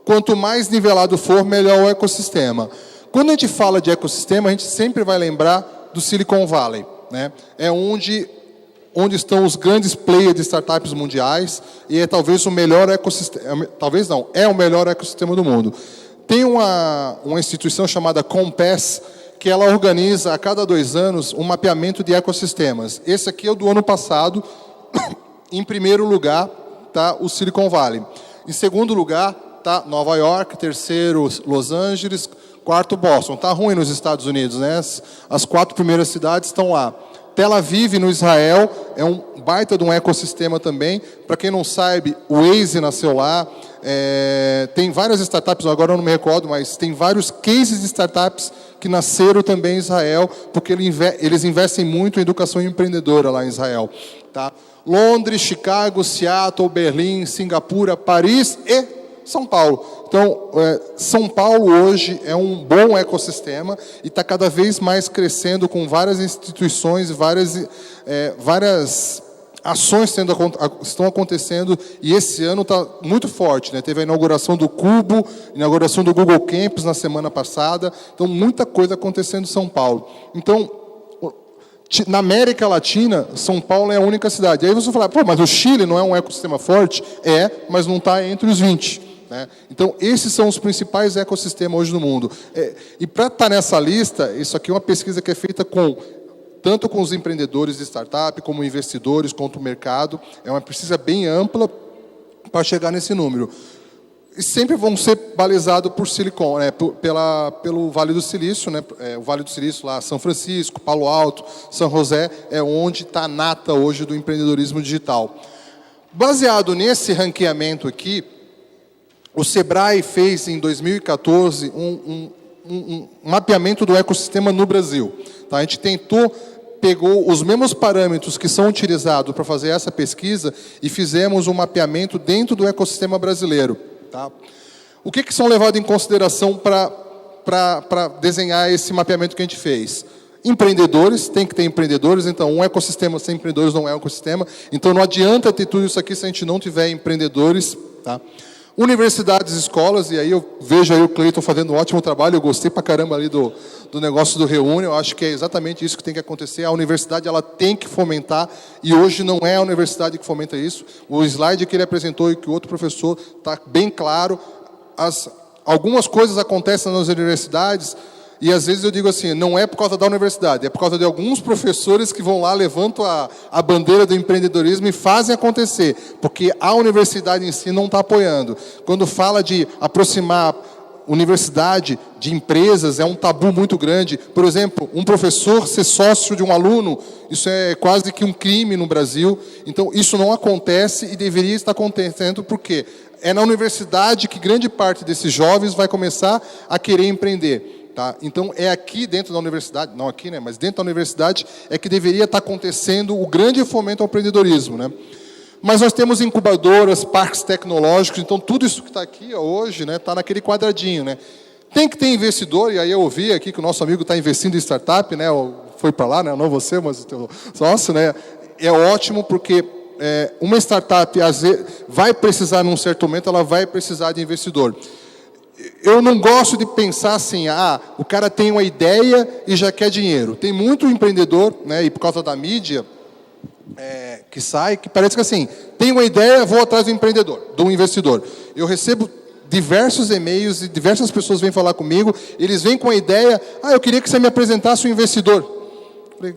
Quanto mais nivelado for, melhor o ecossistema. Quando a gente fala de ecossistema, a gente sempre vai lembrar do Silicon Valley. Né? É onde estão os grandes players de startups mundiais, e é talvez o melhor ecossistema, talvez não, é o melhor ecossistema do mundo. Tem uma instituição chamada Compass, que ela organiza a cada 2 anos um mapeamento de ecossistemas. Esse aqui é o do ano passado. Em primeiro lugar está o Silicon Valley. Em segundo lugar está Nova York, terceiro Los Angeles, quarto Boston. Está ruim nos Estados Unidos, né? As 4 primeiras cidades estão lá. Tel Aviv, no Israel, é um baita de um ecossistema também. Para quem não sabe, o Waze nasceu lá. Tem várias startups, agora eu não me recordo, mas tem vários cases de startups que nasceram também em Israel, porque eles investem muito em educação empreendedora lá em Israel. Tá? Londres, Chicago, Seattle, Berlim, Singapura, Paris e São Paulo. Então, São Paulo hoje é um bom ecossistema e está cada vez mais crescendo com várias instituições, várias ações estão acontecendo, e esse ano está muito forte. Né? Teve a inauguração do Cubo, inauguração do Google Campus na semana passada. Então, muita coisa acontecendo em São Paulo. Então, na América Latina, São Paulo é a única cidade. Aí você vai falar, mas o Chile não é um ecossistema forte? Mas não está entre os 20. Né? Então, esses são os principais ecossistemas hoje no mundo. E para estar nessa lista, isso aqui é uma pesquisa que é feita tanto com os empreendedores de startup, como investidores, quanto o mercado. É uma pesquisa bem ampla para chegar nesse número. E sempre vão ser balizados por Silicon, né? Pelo Vale do Silício, né? O Vale do Silício, lá, São Francisco, Palo Alto, São José, é onde está a nata hoje do empreendedorismo digital. Baseado nesse ranqueamento aqui, o SEBRAE fez em 2014 um mapeamento do ecossistema no Brasil. Tá? A gente pegou os mesmos parâmetros que são utilizados para fazer essa pesquisa e fizemos um mapeamento dentro do ecossistema brasileiro. Tá? O que são levados em consideração para desenhar esse mapeamento que a gente fez? Empreendedores, tem que ter empreendedores, então um ecossistema sem empreendedores não é um ecossistema, então não adianta ter tudo isso aqui se a gente não tiver empreendedores. Tá? Universidades e escolas, e aí eu vejo aí o Cleiton fazendo um ótimo trabalho, eu gostei pra caramba ali do negócio do Reúne, eu acho que é exatamente isso que tem que acontecer, a universidade ela tem que fomentar, e hoje não é a universidade que fomenta isso, o slide que ele apresentou e que o outro professor está bem claro, algumas coisas acontecem nas universidades, e às vezes eu digo assim, não é por causa da universidade, é por causa de alguns professores que vão lá, levantam a bandeira do empreendedorismo e fazem acontecer, porque a universidade em si não está apoiando. Quando fala de aproximar universidade de empresas, é um tabu muito grande. Por exemplo, um professor ser sócio de um aluno, isso é quase que um crime no Brasil. Então, isso não acontece e deveria estar acontecendo, porque é na universidade que grande parte desses jovens vai começar a querer empreender. Tá? Então, é aqui dentro da universidade, não aqui, né, mas dentro da universidade, é que deveria estar acontecendo o grande fomento ao empreendedorismo. Né? Mas nós temos incubadoras, parques tecnológicos, então tudo isso que está aqui hoje está naquele quadradinho. Né? Tem que ter investidor, e aí eu ouvi aqui que o nosso amigo está investindo em startup, né, foi para lá, né, não você, mas o teu sócio, né? É ótimo porque uma startup às vezes, vai precisar, num certo momento, ela vai precisar de investidor. Eu não gosto de pensar assim, o cara tem uma ideia e já quer dinheiro. Tem muito empreendedor, né, e por causa da mídia, que sai, que parece que assim, tem uma ideia, vou atrás do empreendedor, do investidor. Eu recebo diversos e-mails e diversas pessoas vêm falar comigo, eles vêm com a ideia, eu queria que você me apresentasse um investidor. Eu falei,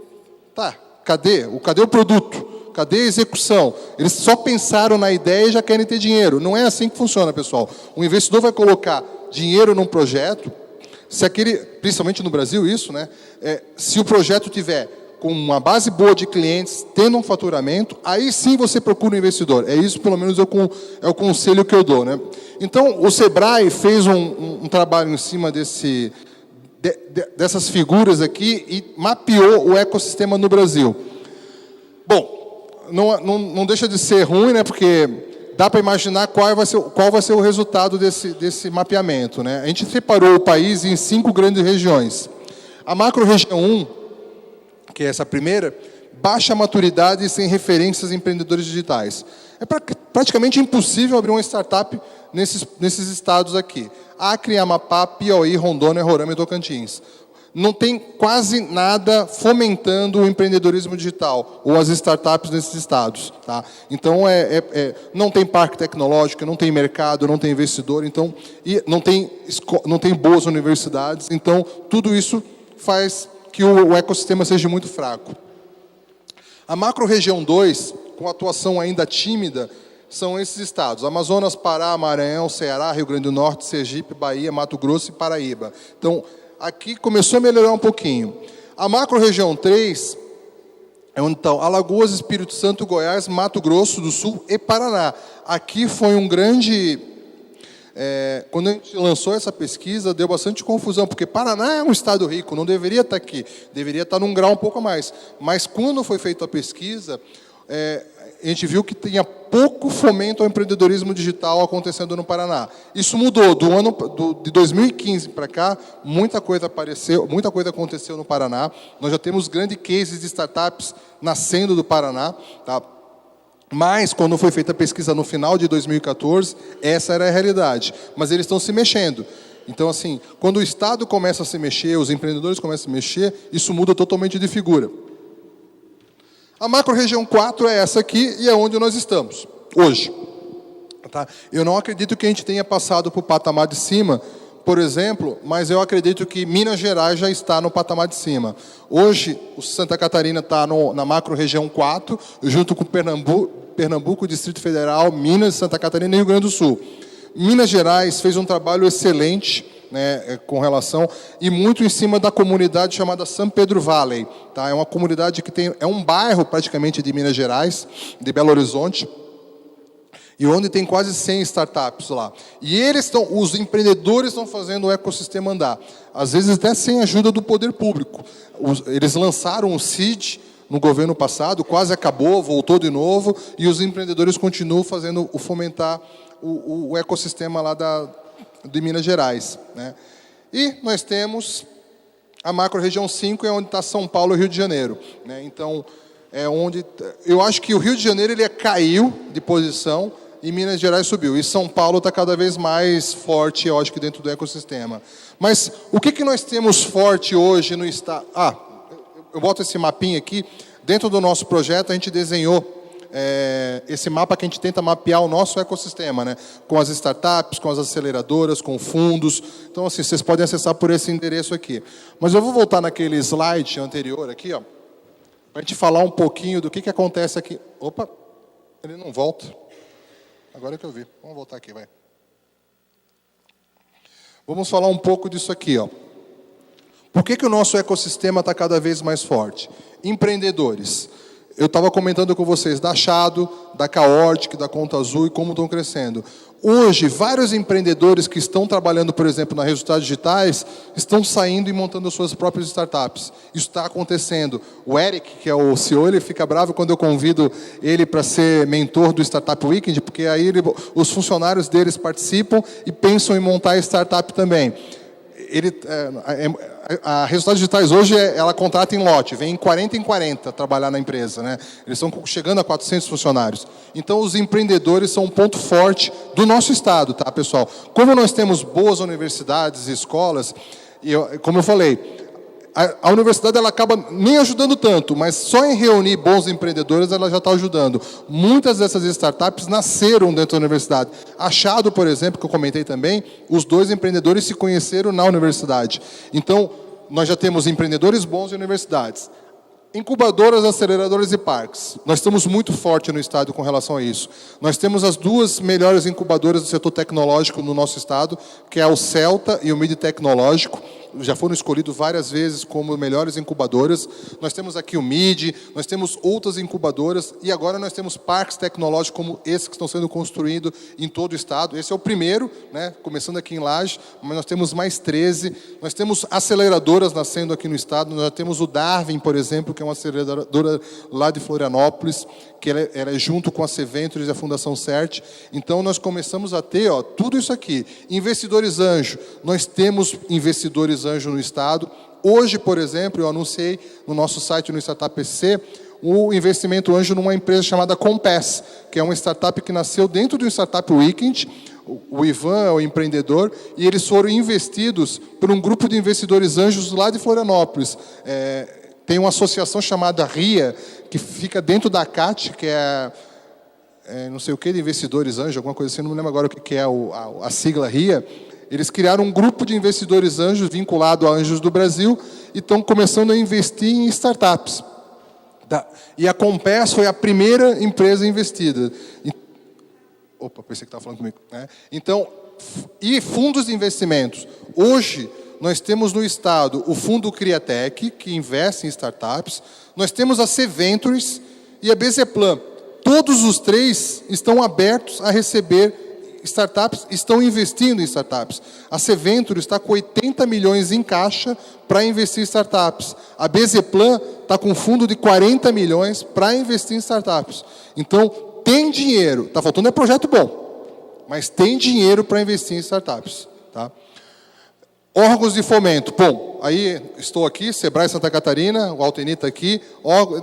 tá, cadê o produto? Cadê a execução? Eles só pensaram na ideia e já querem ter dinheiro. Não é assim que funciona, pessoal. O investidor vai colocar dinheiro num projeto, principalmente no Brasil isso, né? Se o projeto tiver com uma base boa de clientes, tendo um faturamento, aí sim você procura um investidor. É isso, pelo menos, é o conselho que eu dou. Né? Então, o SEBRAE fez um trabalho em cima dessas figuras aqui e mapeou o ecossistema no Brasil. Bom, não deixa de ser ruim, né? Porque dá para imaginar qual vai ser o resultado desse mapeamento. Né? A gente separou o país em 5 grandes regiões. A macro-região 1, que é essa primeira, baixa maturidade e sem referências em empreendedores digitais. É praticamente impossível abrir uma startup nesses estados aqui. Acre, Amapá, Piauí, Rondônia, Roraima e Tocantins. Não tem quase nada fomentando o empreendedorismo digital ou as startups nesses estados. Tá? Então, não tem parque tecnológico, não tem mercado, não tem investidor, então, e não tem boas universidades. Então, tudo isso faz que o ecossistema seja muito fraco. A macro-região 2, com atuação ainda tímida, são esses estados: Amazonas, Pará, Maranhão, Ceará, Rio Grande do Norte, Sergipe, Bahia, Mato Grosso e Paraíba. Então, aqui começou a melhorar um pouquinho. A macro-região 3 é onde estão Alagoas, Espírito Santo, Goiás, Mato Grosso do Sul e Paraná. Aqui foi um grande... quando a gente lançou essa pesquisa, deu bastante confusão, porque Paraná é um estado rico, não deveria estar aqui, deveria estar num grau um pouco a mais. Mas quando foi feita a pesquisa, a gente viu que tinha pouco fomento ao empreendedorismo digital acontecendo no Paraná. Isso mudou, de 2015 para cá, muita coisa aconteceu no Paraná. Nós já temos grandes cases de startups nascendo do Paraná, tá? Mas, quando foi feita a pesquisa no final de 2014, essa era a realidade. Mas eles estão se mexendo. Então, assim, quando o Estado começa a se mexer, os empreendedores começam a se mexer, isso muda totalmente de figura. A macro-região 4 é essa aqui e é onde nós estamos, hoje. Tá? Eu não acredito que a gente tenha passado para o patamar de cima, por exemplo, mas eu acredito que Minas Gerais já está no patamar de cima. Hoje, o Santa Catarina está na macro-região 4, junto com Pernambuco, Distrito Federal, Minas, Santa Catarina e Rio Grande do Sul. Minas Gerais fez um trabalho excelente, né, com relação, e muito em cima da comunidade chamada São Pedro Valley. Tá? É uma comunidade que é um bairro praticamente de Minas Gerais, de Belo Horizonte, e onde tem quase 100 startups lá. E os empreendedores estão fazendo o ecossistema andar, às vezes até sem a ajuda do poder público. Eles lançaram o Seed no governo passado, quase acabou, voltou de novo, e os empreendedores continuam fazendo fomentar o ecossistema lá de Minas Gerais, né? E nós temos a macro-região 5, é onde está São Paulo e Rio de Janeiro, né? Então, é onde eu acho que o Rio de Janeiro ele caiu de posição e Minas Gerais subiu. E São Paulo está cada vez mais forte, eu acho que dentro do ecossistema. Mas o que nós temos forte hoje no estado? Eu boto esse mapinha aqui. Dentro do nosso projeto, a gente desenhou esse mapa que a gente tenta mapear o nosso ecossistema, né? Com as startups, com as aceleradoras, com fundos. Então, assim, vocês podem acessar por esse endereço aqui. Mas eu vou voltar naquele slide anterior aqui, ó, para a gente falar um pouquinho do que acontece aqui. Opa, ele não volta. Agora é que eu vi. Vamos voltar aqui, vai. Vamos falar um pouco disso aqui, ó. Por que o nosso ecossistema está cada vez mais forte? Empreendedores. Eu estava comentando com vocês da Achado, da Caortic, da Conta Azul e como estão crescendo. Hoje, vários empreendedores que estão trabalhando, por exemplo, na Resultados Digitais, estão saindo e montando suas próprias startups. Isso está acontecendo. O Eric, que é o CEO, ele fica bravo quando eu convido ele para ser mentor do Startup Weekend, porque aí os funcionários deles participam e pensam em montar a startup também. A Resultados Digitais hoje, ela contrata em lote, vem em 40 trabalhar na empresa, né? Eles estão chegando a 400 funcionários. Então, os empreendedores são um ponto forte do nosso estado, tá, pessoal? Como nós temos boas universidades e escolas, como eu falei, a universidade ela acaba nem ajudando tanto, mas só em reunir bons empreendedores ela já está ajudando. Muitas dessas startups nasceram dentro da universidade. Achado, por exemplo, que eu comentei também, os dois empreendedores se conheceram na universidade. Então, nós já temos empreendedores bons em universidades. Incubadoras, aceleradoras e parques. Nós estamos muito fortes no estado com relação a isso. Nós temos as duas melhores incubadoras do setor tecnológico no nosso estado, que é o Celta e o MID Tecnológico. Já foram escolhidos várias vezes como melhores incubadoras. Nós temos aqui o MID, nós temos outras incubadoras e agora nós temos parques tecnológicos como esses que estão sendo construídos em todo o estado. Esse é o primeiro, né, começando aqui em Laje, mas nós temos mais 13. Nós temos aceleradoras nascendo aqui no estado. Nós temos o Darwin, por exemplo, que é uma aceleradora lá de Florianópolis, que ela é junto com a C-Ventures e a Fundação CERT. Então, nós começamos a ter tudo isso aqui. Investidores anjo. Nós temos investidores anjo no estado. Hoje, por exemplo, eu anunciei no nosso site, no Startup PC, o investimento anjo numa empresa chamada Compass, que é uma startup que nasceu dentro do Startup Weekend. O Ivan é o empreendedor, e eles foram investidos por um grupo de investidores anjos lá de Florianópolis. Tem uma associação chamada RIA, que fica dentro da CAT, que é não sei o que, de investidores anjos, alguma coisa assim, não me lembro agora o que é a sigla RIA. Eles criaram um grupo de investidores anjos vinculado a Anjos do Brasil e estão começando a investir em startups. E a Compass foi a primeira empresa investida. Opa, pensei que estava falando comigo. Né? Então, e fundos de investimentos. Hoje, nós temos no estado o Fundo Criatec, que investe em startups. Nós temos a C-Ventures e a BZPlan. Todos os três estão abertos a receber startups, estão investindo em startups. A C-Ventures está com 80 milhões em caixa para investir em startups. A BZPlan está com um fundo de 40 milhões para investir em startups. Então, tem dinheiro. Está faltando projeto bom, mas tem dinheiro para investir em startups. Tá? Órgãos de fomento. Bom, aí estou aqui, Sebrae Santa Catarina, o Alteni está aqui.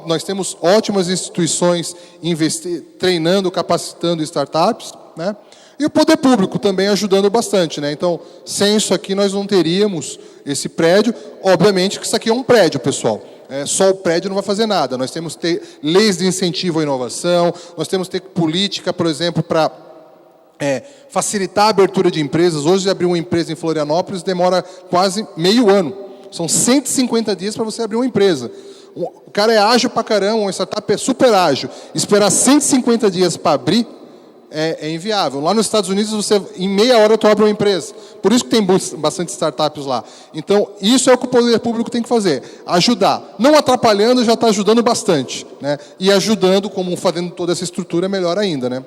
Nós temos ótimas instituições treinando, capacitando startups, né? E o poder público também ajudando bastante, né? Então, sem isso aqui, nós não teríamos esse prédio. Obviamente que isso aqui é um prédio, pessoal. Só o prédio não vai fazer nada. Nós temos que ter leis de incentivo à inovação, nós temos que ter política, por exemplo, para facilitar a abertura de empresas. Hoje, abrir uma empresa em Florianópolis demora quase meio ano. São 150 dias para você abrir uma empresa. O cara é ágil para caramba, uma startup é super ágil. Esperar 150 dias para abrir é inviável. Lá nos Estados Unidos, em meia hora tu abre uma empresa. Por isso que tem bastante startups lá. Então, isso é o que o poder público tem que fazer. Ajudar. Não atrapalhando, já está ajudando bastante. Né? E ajudando, como fazendo toda essa estrutura, melhor ainda. Né?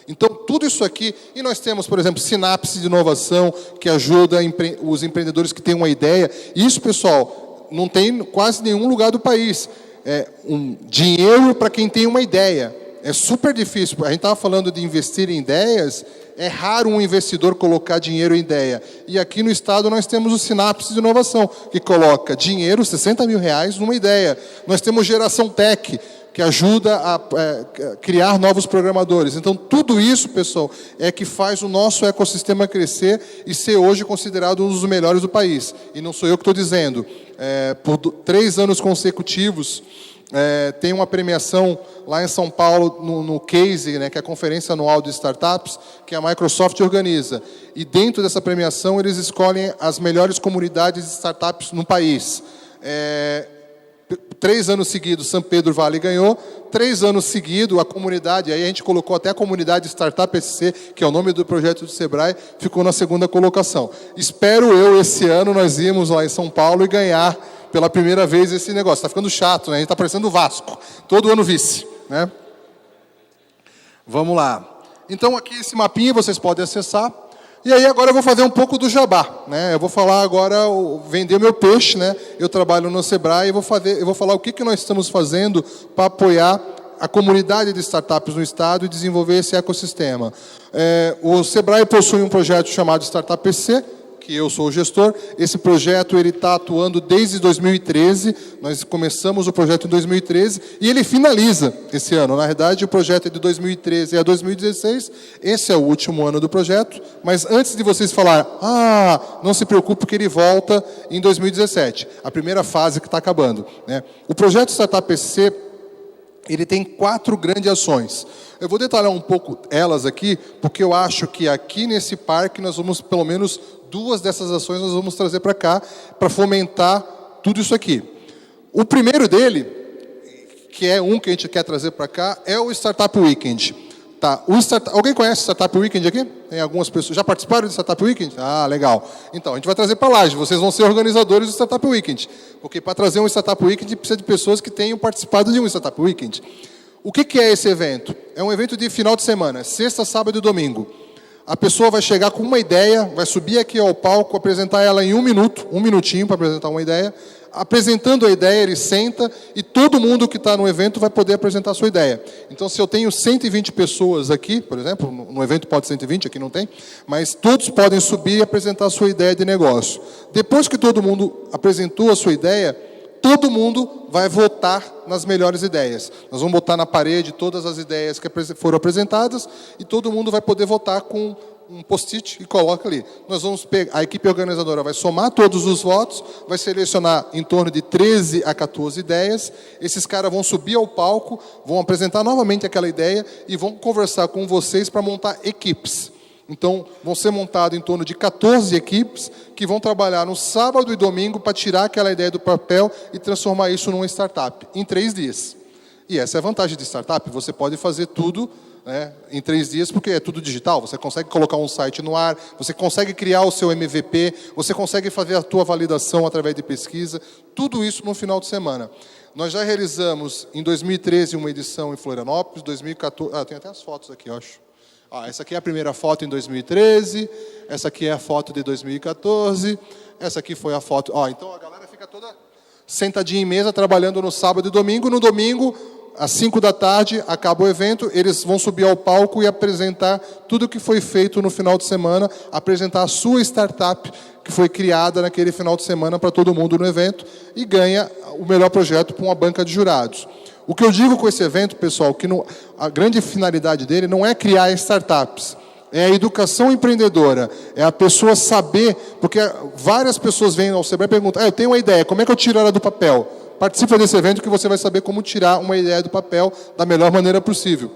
Então, tudo isso aqui, e nós temos, por exemplo, Sinapse de Inovação, que ajuda os empreendedores que têm uma ideia. Isso, pessoal, não tem quase nenhum lugar do país. É um dinheiro para quem tem uma ideia. É super difícil. A gente estava falando de investir em ideias. É raro um investidor colocar dinheiro em ideia. E aqui no estado nós temos o Sinapse de Inovação, que coloca dinheiro, R$60 mil, numa ideia. Nós temos Geração Tech, que ajuda a criar novos programadores. Então, tudo isso, pessoal, é que faz o nosso ecossistema crescer e ser hoje considerado um dos melhores do país. E não sou eu que estou dizendo. Por 3 anos consecutivos, tem uma premiação lá em São Paulo, no CASE, né, que é a Conferência Anual de Startups, que a Microsoft organiza. E dentro dessa premiação, eles escolhem as melhores comunidades de startups no país. 3 anos seguidos, São Pedro Vale ganhou. 3 anos seguidos, a comunidade, aí a gente colocou até a comunidade Startup SC, que é o nome do projeto do Sebrae, ficou na 2ª colocação. Espero eu, esse ano, nós irmos lá em São Paulo e ganhar pela primeira vez esse negócio. Está ficando chato, né? A gente está parecendo o Vasco. Todo ano vice, né? Vamos lá. Então, aqui esse mapinha vocês podem acessar. E aí, agora eu vou fazer um pouco do jabá, né? Eu vou falar agora, vender o meu peixe, né? Eu trabalho no Sebrae e eu vou falar o que nós estamos fazendo para apoiar a comunidade de startups no estado e desenvolver esse ecossistema. O Sebrae possui um projeto chamado Startup PC, que eu sou o gestor. Esse projeto ele está atuando desde 2013. Nós começamos o projeto em 2013 e ele finaliza esse ano. Na verdade, o projeto é de 2013 a 2016. Esse é o último ano do projeto. Mas antes de vocês falarem, não se preocupe que ele volta em 2017. A primeira fase que está acabando, né? O projeto Startup PC, ele tem 4 grandes ações. Eu vou detalhar um pouco elas aqui, porque eu acho que aqui nesse parque nós vamos, pelo menos 2 dessas ações nós vamos trazer para cá, para fomentar tudo isso aqui. O primeiro dele, que é um que a gente quer trazer para cá, é o Startup Weekend. Tá, alguém conhece o Startup Weekend aqui? Tem algumas pessoas. Já participaram do Startup Weekend? Ah, legal. Então, a gente vai trazer para lá. Vocês vão ser organizadores do Startup Weekend. Porque para trazer um Startup Weekend precisa de pessoas que tenham participado de um Startup Weekend. O que é esse evento? É um evento de final de semana, sexta, sábado e domingo. A pessoa vai chegar com uma ideia, vai subir aqui ao palco, apresentar ela em 1 minuto, 1 minutinho para apresentar uma ideia. Apresentando a ideia, ele senta e todo mundo que está no evento vai poder apresentar a sua ideia. Então, se eu tenho 120 pessoas aqui, por exemplo, no evento pode 120, aqui não tem, mas todos podem subir e apresentar a sua ideia de negócio. Depois que todo mundo apresentou a sua ideia, todo mundo vai votar nas melhores ideias. Nós vamos botar na parede todas as ideias que foram apresentadas e todo mundo vai poder votar com um post-it e coloca ali. Nós vamos pegar, a equipe organizadora vai somar todos os votos, vai selecionar em torno de 13 a 14 ideias. Esses caras vão subir ao palco, vão apresentar novamente aquela ideia e vão conversar com vocês para montar equipes. Então, vão ser montadas em torno de 14 equipes que vão trabalhar no sábado e domingo para tirar aquela ideia do papel e transformar isso numa startup, em 3 dias. E essa é a vantagem de startup, você pode fazer tudo, né, em 3 dias, porque é tudo digital, você consegue colocar um site no ar, você consegue criar o seu MVP, você consegue fazer a tua validação através de pesquisa, tudo isso no final de semana. Nós já realizamos, em 2013, uma edição em Florianópolis, 2014... tem até as fotos aqui, eu acho. Essa aqui é a primeira foto em 2013, essa aqui é a foto de 2014, essa aqui foi a foto... então a galera fica toda sentadinha em mesa, trabalhando no sábado e domingo. No domingo, às 5 da tarde, acaba o evento, eles vão subir ao palco e apresentar tudo o que foi feito no final de semana, apresentar a sua startup, que foi criada naquele final de semana para todo mundo no evento, e ganha o melhor projeto para uma banca de jurados. O que eu digo com esse evento, pessoal, que a grande finalidade dele não é criar startups, é a educação empreendedora, é a pessoa saber, porque várias pessoas vêm ao Sebrae e perguntam, eu tenho uma ideia, como é que eu tiro ela do papel? Participa desse evento que você vai saber como tirar uma ideia do papel da melhor maneira possível.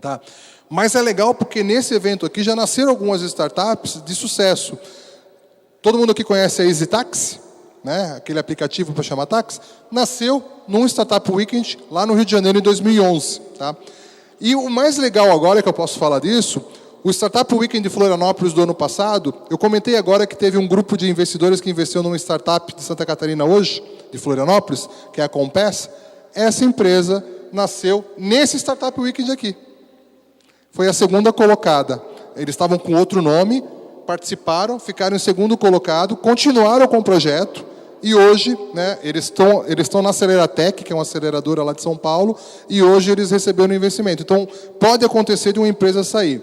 Tá? Mas é legal porque nesse evento aqui já nasceram algumas startups de sucesso. Todo mundo aqui conhece a EasyTaxi, né? Aquele aplicativo para chamar táxi, nasceu num Startup Weekend lá no Rio de Janeiro em 2011. Tá? E o mais legal agora que eu posso falar disso, o Startup Weekend de Florianópolis do ano passado, eu comentei agora que teve um grupo de investidores que investiu numa startup de Santa Catarina hoje, de Florianópolis, que é a Compass. Essa empresa nasceu nesse Startup Weekend aqui. foi a segunda colocada. Eles estavam com outro nome, participaram, ficaram em segundo colocado, continuaram com o projeto, e hoje, né, eles estão na Aceleratec, que é uma aceleradora lá de São Paulo, e hoje eles receberam investimento. Então, pode acontecer de uma empresa sair.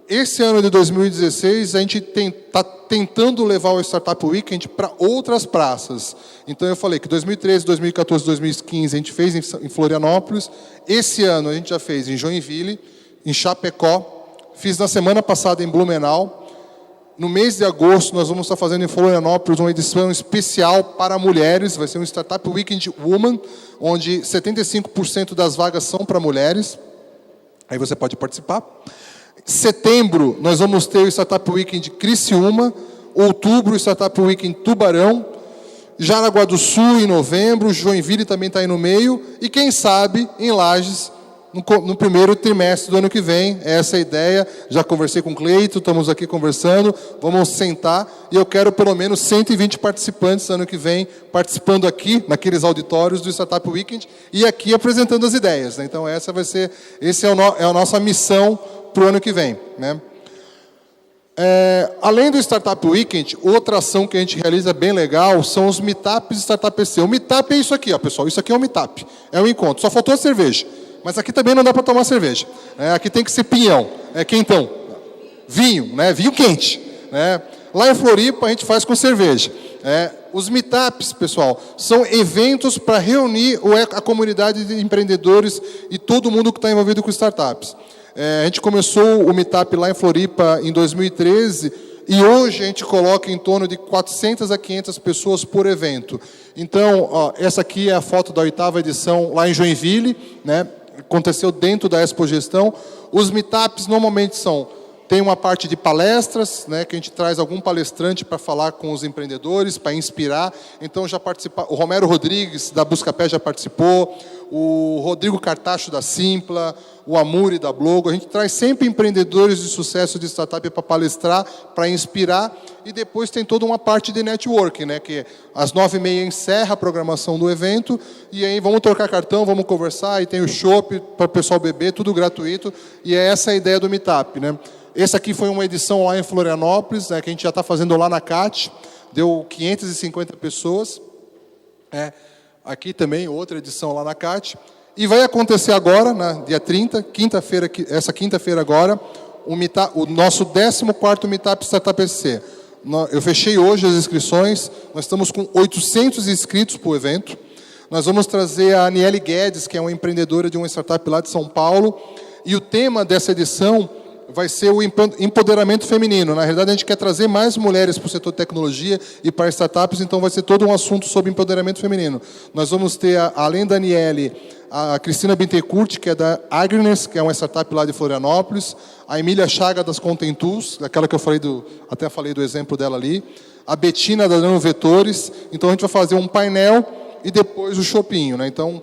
Esse ano de 2016, a gente está tentando levar o Startup Weekend para outras praças. Então, eu falei que 2013, 2014, 2015, a gente fez em Florianópolis. Esse ano, a gente já fez em Joinville, em Chapecó. Fiz na semana passada em Blumenau. No mês de agosto, nós vamos estar fazendo em Florianópolis uma edição especial para mulheres. Vai ser um Startup Weekend Woman, onde 75% das vagas são para mulheres. Aí você pode participar. Setembro, nós vamos ter o Startup Weekend Criciúma. Outubro, o Startup Weekend Tubarão. Jaraguá do Sul, em novembro. Joinville também está aí no meio. E quem sabe, em Lages, no primeiro trimestre do ano que vem. Essa é a ideia. Já conversei com o Cleito, estamos aqui conversando. Vamos sentar e eu quero pelo menos 120 participantes ano que vem, participando aqui, naqueles auditórios do Startup Weekend, e aqui apresentando as ideias, né? Então, essa é a nossa missão para o ano que vem, né? Além do Startup Weekend, outra ação que a gente realiza bem legal são os meetups de Startup EC. O meetup é isso aqui, ó, pessoal. Isso aqui é um meetup. É um encontro. Só faltou a cerveja. Mas aqui também não dá para tomar cerveja. Aqui tem que ser pinhão, quentão. Vinho, né? Vinho quente. Né? Lá em Floripa a gente faz com cerveja. Os meetups, pessoal, são eventos para reunir a comunidade de empreendedores e todo mundo que está envolvido com startups. A gente começou o meetup lá em Floripa em 2013 e hoje a gente coloca em torno de 400 a 500 pessoas por evento. Então, ó, essa aqui é a foto da 8ª edição lá em Joinville, né? Aconteceu dentro da Expo Gestão. Os meetups normalmente tem uma parte de palestras, né, que a gente traz algum palestrante para falar com os empreendedores, para inspirar. Então, o Romero Rodrigues, da Buscapé, já participou, o Rodrigo Cartacho, da Simpla, o Amuri, da Blogo. A gente traz sempre empreendedores de sucesso de startup para palestrar, para inspirar. E depois tem toda uma parte de networking, né, que às 9h30 encerra a programação do evento, e aí vamos trocar cartão, vamos conversar, e tem o chopp para o pessoal beber, tudo gratuito, e é essa a ideia do meetup, né? Essa aqui foi uma edição lá em Florianópolis, né, que a gente já está fazendo lá na CAT, deu 550 pessoas. Aqui também, outra edição lá na CAT. E vai acontecer agora, dia 30, essa quinta-feira agora, o nosso 14º Meetup Startup EC. Eu fechei hoje as inscrições, nós estamos com 800 inscritos para o evento. Nós vamos trazer a Aniele Guedes, que é uma empreendedora de uma startup lá de São Paulo, e o tema dessa edição vai ser o empoderamento feminino. Na realidade, a gente quer trazer mais mulheres para o setor de tecnologia e para startups, então vai ser todo um assunto sobre empoderamento feminino. Nós vamos ter, além da Aniele, a Cristina Bintecourt, que é da Agriness, que é uma startup lá de Florianópolis, a Emília Chaga, das Content Tools, aquela que eu até falei do exemplo dela ali, a Betina, da Nano Vetores. Então, a gente vai fazer um painel e depois o chopinho, né? Então,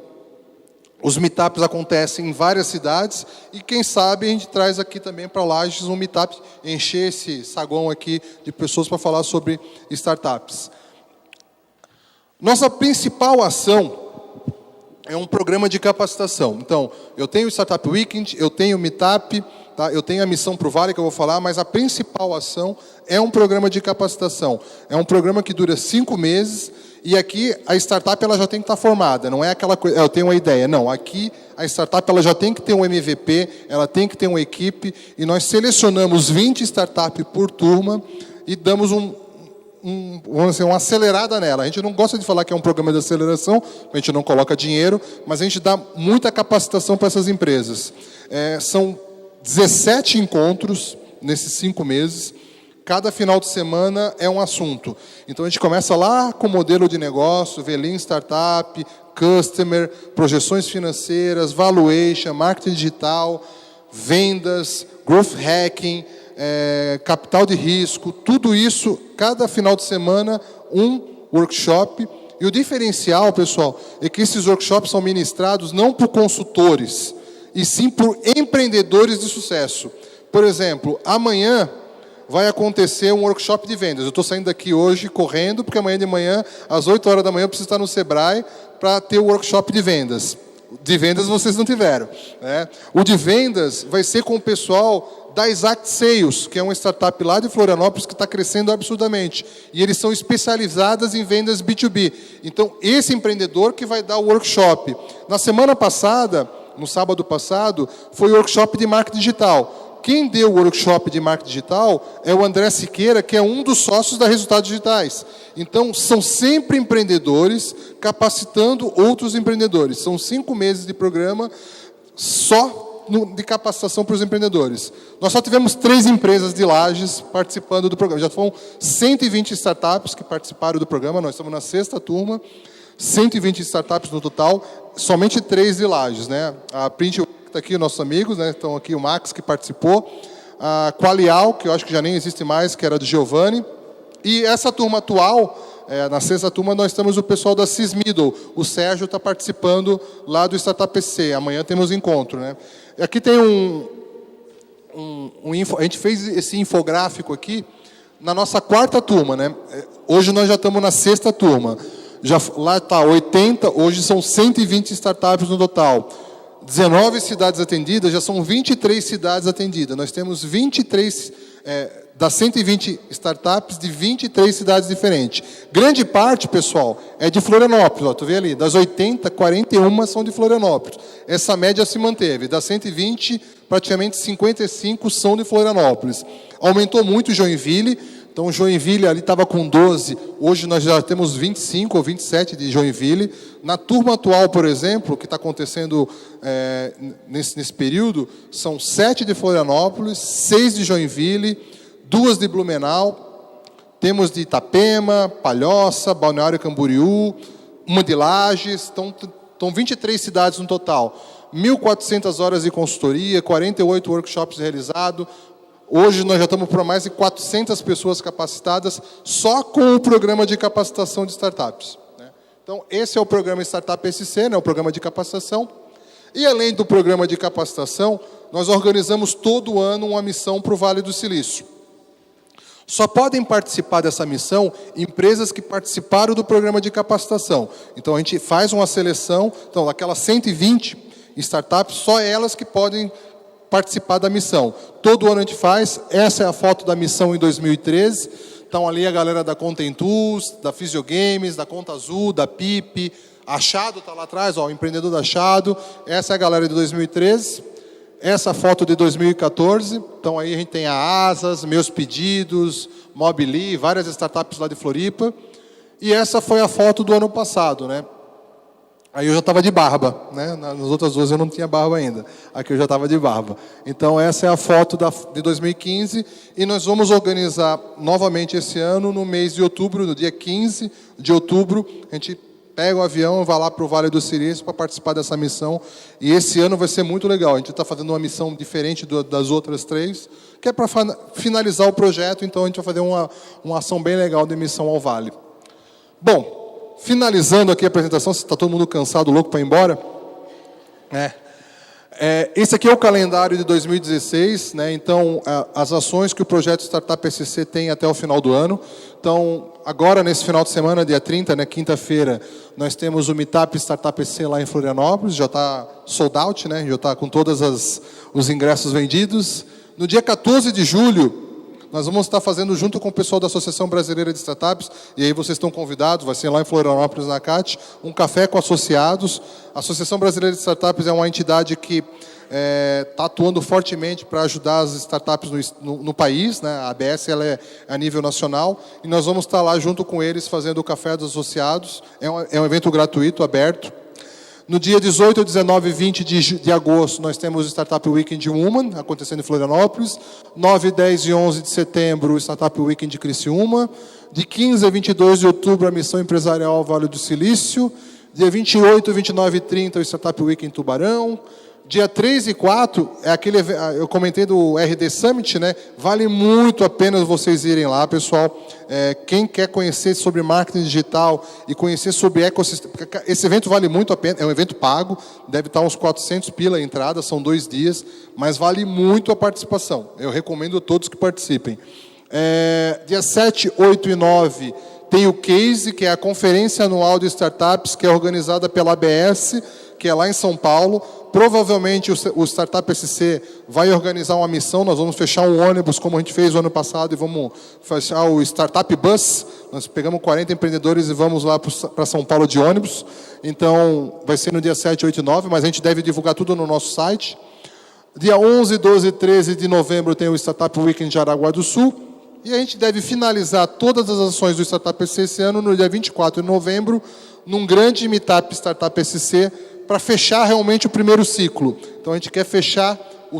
os meetups acontecem em várias cidades e, quem sabe, a gente traz aqui também para Lages um meetup, encher esse saguão aqui de pessoas para falar sobre startups. Nossa principal ação é um programa de capacitação. Então, eu tenho o Startup Weekend, eu tenho o meetup, tá? Eu tenho a Missão para o Vale, que eu vou falar, mas a principal ação é um programa de capacitação. É um programa que dura 5 meses. E aqui a startup ela já tem que estar formada, não é aquela coisa, eu tenho uma ideia, não. Aqui a startup ela já tem que ter um MVP, ela tem que ter uma equipe, e nós selecionamos 20 startups por turma e damos vamos dizer, uma acelerada nela. A gente não gosta de falar que é um programa de aceleração, a gente não coloca dinheiro, mas a gente dá muita capacitação para essas empresas. São 17 encontros nesses 5 meses. Cada final de semana é um assunto. Então, a gente começa lá com modelo de negócio, Lean Startup, Customer, projeções financeiras, Valuation, Marketing Digital, Vendas, Growth Hacking, Capital de Risco, tudo isso, cada final de semana, um workshop. E o diferencial, pessoal, é que esses workshops são ministrados não por consultores, e sim por empreendedores de sucesso. Por exemplo, amanhã vai acontecer um workshop de vendas. Eu estou saindo daqui hoje correndo, porque amanhã de manhã, às 8 horas da manhã, eu preciso estar no Sebrae para ter o workshop de vendas. De vendas vocês não tiveram, né? O de vendas vai ser com o pessoal da Exact Sales, que é uma startup lá de Florianópolis que está crescendo absurdamente. E eles são especializados em vendas B2B. Então, esse empreendedor que vai dar o workshop. Na semana passada, no sábado passado, foi o workshop de marketing digital. Quem deu o workshop de marketing digital é o André Siqueira, que é um dos sócios da Resultados Digitais. Então, são sempre empreendedores capacitando outros empreendedores. São 5 meses de programa só de capacitação para os empreendedores. Nós só tivemos 3 empresas de Lages participando do programa. Já foram 120 startups que participaram do programa. Nós estamos na 6ª turma. 120 startups no total, somente 3 de Lages, né? A Print está aqui, nossos amigos, né? Estão aqui o Max, que participou. A Qualial, que eu acho que já nem existe mais, que era do Giovanni. E essa turma atual, na 6ª turma, nós temos o pessoal da Sysmiddle. O Sérgio está participando lá do Startup PC. Amanhã temos encontro, né? Aqui tem a gente fez esse infográfico aqui na nossa 4ª turma, né? Hoje nós já estamos na 6ª turma. Lá está 80, hoje são 120 startups no total. 19 cidades atendidas, já são 23 cidades atendidas. Nós temos 23, das 120 startups, de 23 cidades diferentes. Grande parte, pessoal, é de Florianópolis. Ó, tu vê ali, das 80, 41 são de Florianópolis. Essa média se manteve. Das 120, praticamente 55 são de Florianópolis. Aumentou muito Joinville. Então, Joinville ali estava com 12, hoje nós já temos 25 ou 27 de Joinville. Na turma atual, por exemplo, que está acontecendo nesse período, são 7 de Florianópolis, 6 de Joinville, 2 de Blumenau, temos de Itapema, Palhoça, Balneário Camboriú, uma de Lages, estão 23 cidades no total. 1.400 horas de consultoria, 48 workshops realizados. Hoje nós já estamos para mais de 400 pessoas capacitadas só com o programa de capacitação de startups, né? Então, esse é o programa Startup SC, né, o programa de capacitação. E, além do programa de capacitação, nós organizamos todo ano uma missão para o Vale do Silício. Só podem participar dessa missão empresas que participaram do programa de capacitação. Então, a gente faz uma seleção. Então, daquelas 120 startups, só elas que podem participar da missão. Todo ano a gente faz. Essa é a foto da missão em 2013. Então, ali a galera da Content Tools, da Fisiogames, da Conta Azul, da PIP. Achado está lá atrás, ó, o empreendedor da Achado. Essa é a galera de 2013. Essa foto de 2014. Então, aí a gente tem a Asas, Meus Pedidos, Mobili, várias startups lá de Floripa. E essa foi a foto do ano passado, né? Aí eu já estava de barba, né? Nas outras duas eu não tinha barba ainda. Aqui eu já estava de barba. Então, essa é a foto de 2015. E nós vamos organizar novamente esse ano, no mês de outubro, no dia 15 de outubro. A gente pega o avião e vai lá para o Vale do Silício para participar dessa missão. E esse ano vai ser muito legal. A gente está fazendo uma missão diferente das outras 3, que é para finalizar o projeto. Então, a gente vai fazer uma ação bem legal de missão ao Vale. Bom, finalizando aqui a apresentação, se está todo mundo cansado, louco para ir embora. Esse aqui é o calendário de 2016, né? Então, as ações que o projeto Startup SC tem até o final do ano. Então, agora, nesse final de semana, dia 30, né, quinta-feira, nós temos o Meetup Startup SC lá em Florianópolis, já está sold out, né? Já está com todos os ingressos vendidos. No dia 14 de julho, nós vamos estar fazendo junto com o pessoal da Associação Brasileira de Startups, e aí vocês estão convidados, vai ser lá em Florianópolis, na CAT, um café com associados. A Associação Brasileira de Startups é uma entidade que está atuando fortemente para ajudar as startups no país, né? A ABS ela é a nível nacional, e nós vamos estar lá junto com eles fazendo o café dos associados. É um evento gratuito, aberto. No dia 18, 19 e 20 de agosto, nós temos o Startup Weekend Woman, acontecendo em Florianópolis. 9, 10 e 11 de setembro, o Startup Weekend de Criciúma. De 15 a 22 de outubro, a Missão Empresarial Vale do Silício. Dia 28, 29 e 30, o Startup Weekend Tubarão. Dia 3 e 4, eu comentei do RD Summit, né? Vale muito a pena vocês irem lá, pessoal. Quem quer conhecer sobre marketing digital e conhecer sobre ecossistema, esse evento vale muito a pena, é um evento pago, deve estar uns 400 pila a entrada, são 2 dias, mas vale muito a participação. Eu recomendo a todos que participem. Dia 7, 8 e 9, tem o CASE, que é a Conferência Anual de Startups, que é organizada pela ABS, que é lá em São Paulo. Provavelmente o Startup SC vai organizar uma missão, nós vamos fechar um ônibus, como a gente fez o ano passado, e vamos fechar o Startup Bus. Nós pegamos 40 empreendedores e vamos lá para São Paulo de ônibus. Então, vai ser no dia 7, 8 e 9, mas a gente deve divulgar tudo no nosso site. Dia 11, 12 e 13 de novembro tem o Startup Weekend de Jaraguá do Sul. E a gente deve finalizar todas as ações do Startup SC esse ano no dia 24 de novembro, num grande meetup Startup SC, para fechar realmente o primeiro ciclo. Então, a gente quer fechar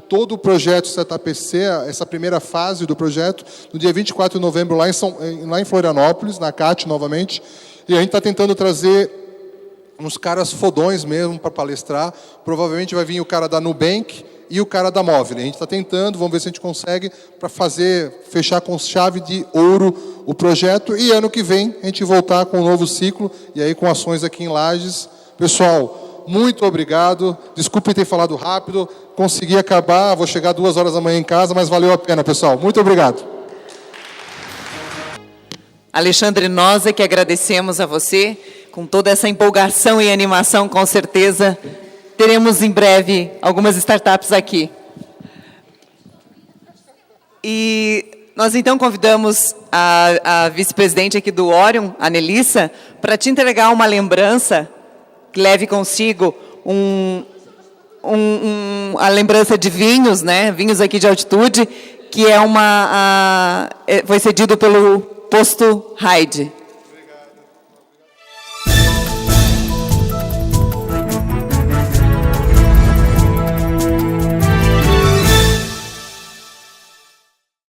todo o projeto Startup SC, essa primeira fase do projeto, no dia 24 de novembro, lá em Florianópolis, na CAT, novamente. E a gente está tentando trazer uns caras fodões mesmo para palestrar. Provavelmente vai vir o cara da Nubank e o cara da Móvel. A gente está tentando, vamos ver se a gente consegue, para fechar com chave de ouro o projeto. E ano que vem, a gente voltar com um novo ciclo, e aí com ações aqui em Lages. Pessoal, muito obrigado. Desculpe ter falado rápido. Consegui acabar, vou chegar 2 horas da manhã em casa, mas valeu a pena, pessoal. Muito obrigado.
Alexandre, nós é que agradecemos a você, com toda essa empolgação e animação, com certeza teremos em breve algumas startups aqui. E nós então convidamos a vice-presidente aqui do Orion, a Nelissa, para te entregar uma lembrança que leve consigo a lembrança de vinhos, né? Vinhos aqui de altitude, que é foi cedido pelo Posto Hyde.